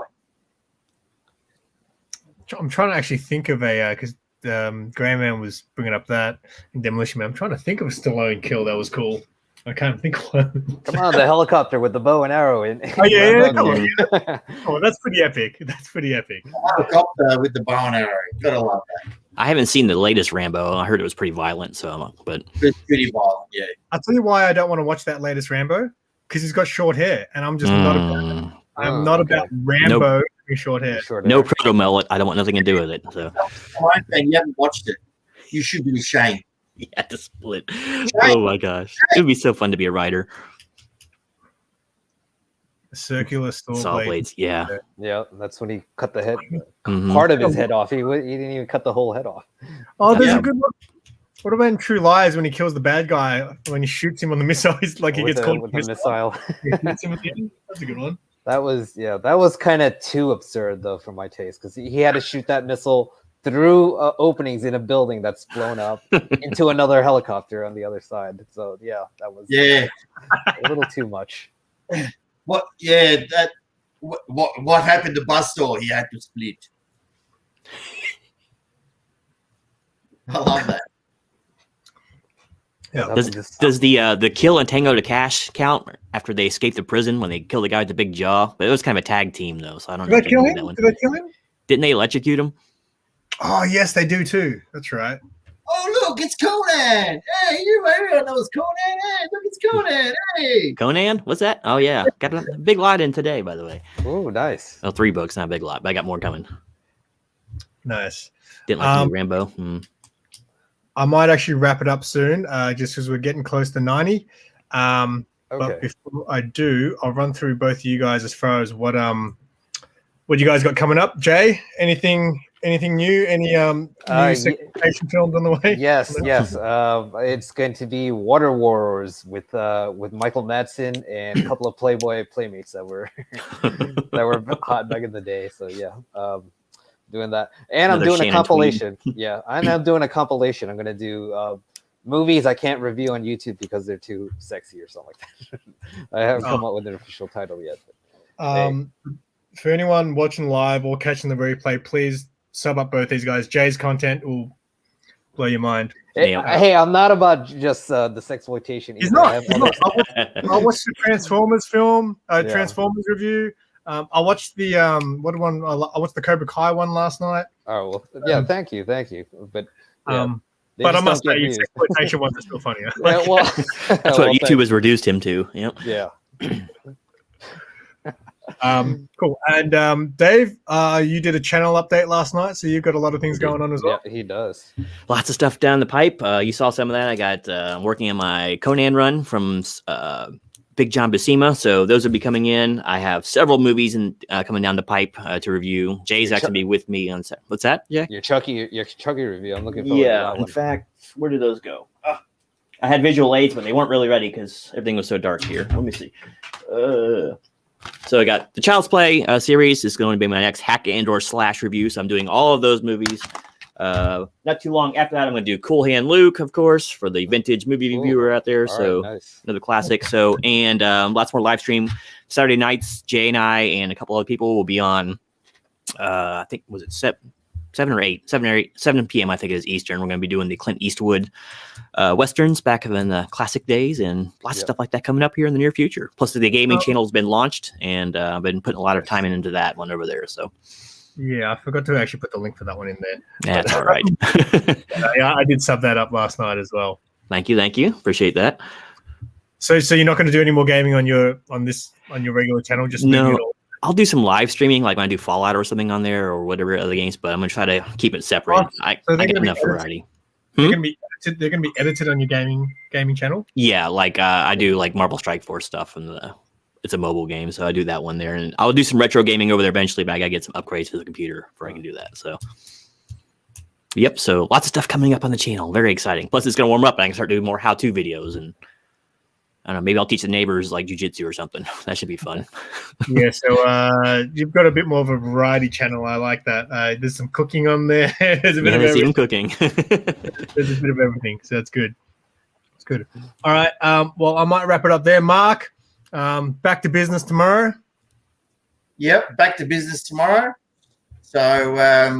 I'm trying to actually think of because Greyman was bringing up that in Demolition Man. I'm trying to think of a Stallone kill that was cool. I can't think of one. Come on, the helicopter with the bow and arrow in. Oh yeah, come on. Oh, that's pretty epic. Helicopter with the bow and arrow. Gotta love that. I haven't seen the latest Rambo. I heard it was pretty violent. But it's pretty violent. Yeah. I'll tell you why I don't want to watch that latest Rambo, because he's got short hair, and I'm just not about. I'm not about Rambo with short hair. No proto mullet. I don't want nothing to do with it. So. You haven't watched it. You should be ashamed. Yeah, to split. Oh my gosh, it would be so fun to be a writer. Circular saw blades. Yeah, that's when he cut the head, part of his head off. He didn't even cut the whole head off. Oh, there's a good one. What about in True Lies when he kills the bad guy when he shoots him on the missile? He's like he gets caught with the missile. That's a good one. That was kind of too absurd though for my taste, because he had to shoot that missile through openings in a building that's blown up into another helicopter on the other side. So yeah, that was a little too much. What? Yeah, that. What happened to Buster? He had to split. I love that. Yeah. Does the kill and Tango to Cash count after they escape the prison when they kill the guy with the big jaw? But it was kind of a tag team though, so I don't know. Did they kill him? Did they kill him? Didn't they electrocute him? Oh yes, they do too. That's right. Oh look, it's Conan! Hey, you everyone knows Conan. Hey, look, it's Conan. Hey, Conan? What's that? Oh yeah, got a big lot in today, by the way. Oh, nice. Oh, 3 books, not a big lot, but I got more coming. Nice. Didn't like the new Rambo. I might actually wrap it up soon, just because we're getting close to 90. Okay. But before I do, I'll run through both of you guys as far as what you guys got coming up. Jay, anything new? Any new segmentation films on the way? Yes. It's going to be Water Wars with Michael Madsen and a couple of Playboy playmates that were hot back in the day. So yeah, doing that, and I'm doing a compilation. Yeah, I'm doing a compilation. I'm going to do movies I can't review on YouTube because they're too sexy or something like that. I haven't come up with an official title yet. But, for anyone watching live or catching the replay, please sub up both these guys. Jay's content will blow your mind. Hey, I'm not about just the sexploitation. He's not. I watched the Transformers film, Transformers review. I watched the what one? I watched the Cobra Kai one last night. Oh well, yeah. Thank you. But but I must say, your sexploitation ones are still funnier. Yeah, well, that's what YouTube has reduced him to. Yep. Yeah. Cool. And Dave, you did a channel update last night, so you've got a lot of things going on as well. Yeah, he does. Lots of stuff down the pipe. You saw some of that. I got working on my Conan run from Big John Buscema, so those will be coming in. I have several movies coming down the pipe to review. Jay's actually be with me on set. What's that? Yeah, your Chucky review. I'm looking forward to that one. In fact, where did those go? I had visual aids, but they weren't really ready because everything was so dark here. Let me see. So I got the Child's Play series. This is going to be my next hack and/or slash review. So I'm doing all of those movies. Not too long after that, I'm going to do Cool Hand Luke, of course, for the vintage movie reviewer out there. So nice. Another classic. So and lots more live stream Saturday nights. Jay and I and a couple other people will be on. I think was it 7 p.m. I think it is Eastern. We're going to be doing the Clint Eastwood westerns back in the classic days, and lots of stuff like that coming up here in the near future. Plus, the gaming channel has been launched, and I've been putting a lot of time into that one over there. So, yeah, I forgot to actually put the link for that one in there. That's all right. Yeah, I did sub that up last night as well. Thank you. Appreciate that. So you're not going to do any more gaming on your regular channel? Just no. I'll do some live streaming, like when I do Fallout or something on there, or whatever other games. But I'm gonna try to keep it separate. I get enough variety. They're gonna be edited on your gaming channel. Yeah, like I do like Marvel Strike Force stuff, and it's a mobile game, so I do that one there, and I'll do some retro gaming over there eventually. But I gotta get some upgrades to the computer before I can do that. So, yep. So lots of stuff coming up on the channel. Very exciting. Plus, it's gonna warm up, and I can start doing more how-to videos and. I don't know, maybe I'll teach the neighbors like jujitsu or something. That should be fun. Yeah, so you've got a bit more of a variety channel. I like that. There's some cooking on there. There's a bit of everything. Even cooking. There's a bit of everything, so that's good. It's good. All right. Well, I might wrap it up there. Mark, back to business tomorrow. Yep, back to business tomorrow. So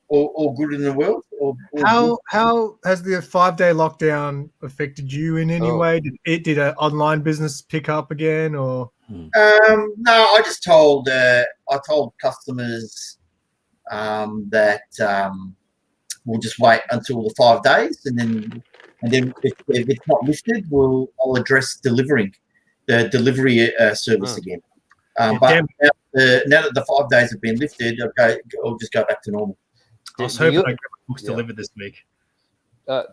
all good in the world. How has the 5-day lockdown affected you in any way? Did an online business pick up again, or? No, I just told customers that we'll just wait until the 5 days, and then if it's not lifted, I'll address delivering the delivery service again. But now that the 5 days have been lifted, I'll just go back to normal. I was hoping I get books delivered this week.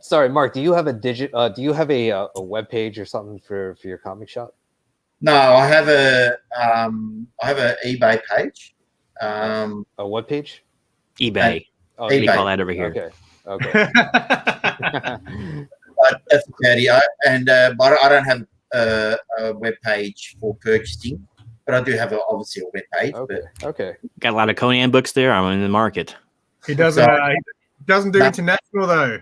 Sorry, Mark. Do you have a Do you have a web page or something for your comic shop? No, I have a eBay page. A what page? eBay. eBay. We call that over here. Okay. But that's okay. But I don't have a web page for purchasing. but I do have obviously a web page. Okay. Okay. Got a lot of Conan books there. I'm in the market. He doesn't. He doesn't do international though.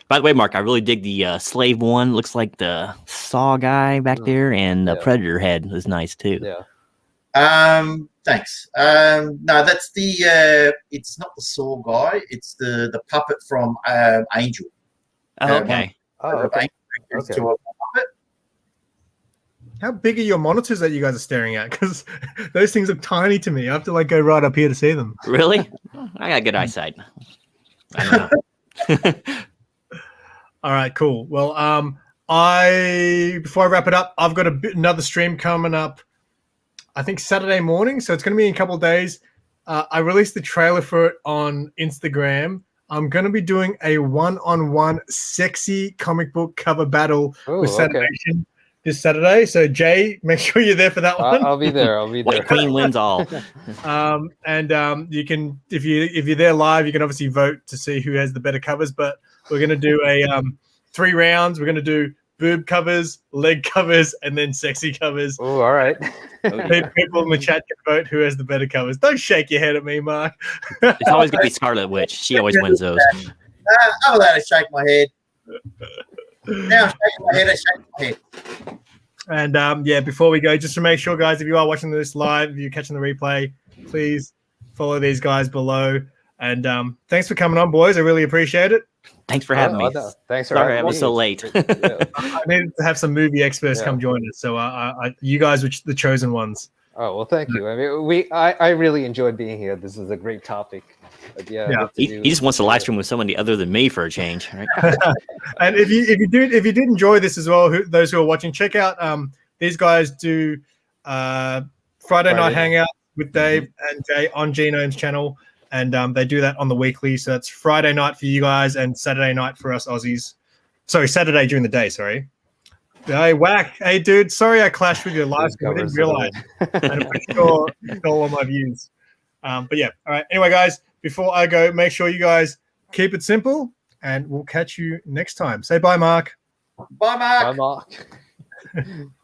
By the way, Mark, I really dig the Slave one. Looks like the Saw guy back there, and the Predator head is nice too. Yeah. Thanks. No, that's the. It's not the Saw guy. It's the puppet from Angel. Oh, okay. Okay. How big are your monitors that you guys are staring at? Because those things look tiny to me. I have to like go right up here to see them. Really? I got good eyesight. I don't know. All right, cool. Well, before I wrap it up, I've got another stream coming up. I think Saturday morning, so it's going to be in a couple of days. I released the trailer for it on Instagram. I'm going to be doing a one-on-one sexy comic book cover battle with Saturday this Saturday. So Jay, make sure you're there for that one. I'll be there. I'll be there. White Queen wins all. You can, if you're there live, you can obviously vote to see who has the better covers. But we're going to do a 3 rounds. We're going to do boob covers, leg covers, and then sexy covers. Oh, all right. People in the chat can vote who has the better covers. Don't shake your head at me, Mark. It's always going to be Scarlet Witch. She always wins those. I'm allowed to shake my head. Now I'm shaking my head. I shake my head. And before we go, just to make sure, guys, if you are watching this live, if you're catching the replay, please follow these guys below. And thanks for coming on, boys. I really appreciate it. Thanks for having me. No. Thanks for Sorry, having I was me. so late. I needed to have some movie experts come join us. So you guys were the chosen ones. Oh, well, thank you. I mean, I really enjoyed being here. This is a great topic. But He just wants to live stream with somebody other than me for a change. Right? And if you did enjoy this as well, those who are watching, check out these guys do Friday Night Hangout with Dave and Jay on Genome's channel. And they do that on the weekly. So it's Friday night for you guys and Saturday night for us Aussies. Sorry, Saturday during the day, sorry. Hey, Whack. Hey, dude. Sorry I clashed with your live stream. I didn't realize. I'm pretty sure you got all my views. But yeah. All right. Anyway, guys, before I go, make sure you guys keep it simple. And we'll catch you next time. Say bye, Mark. Bye, Mark. Bye, Mark.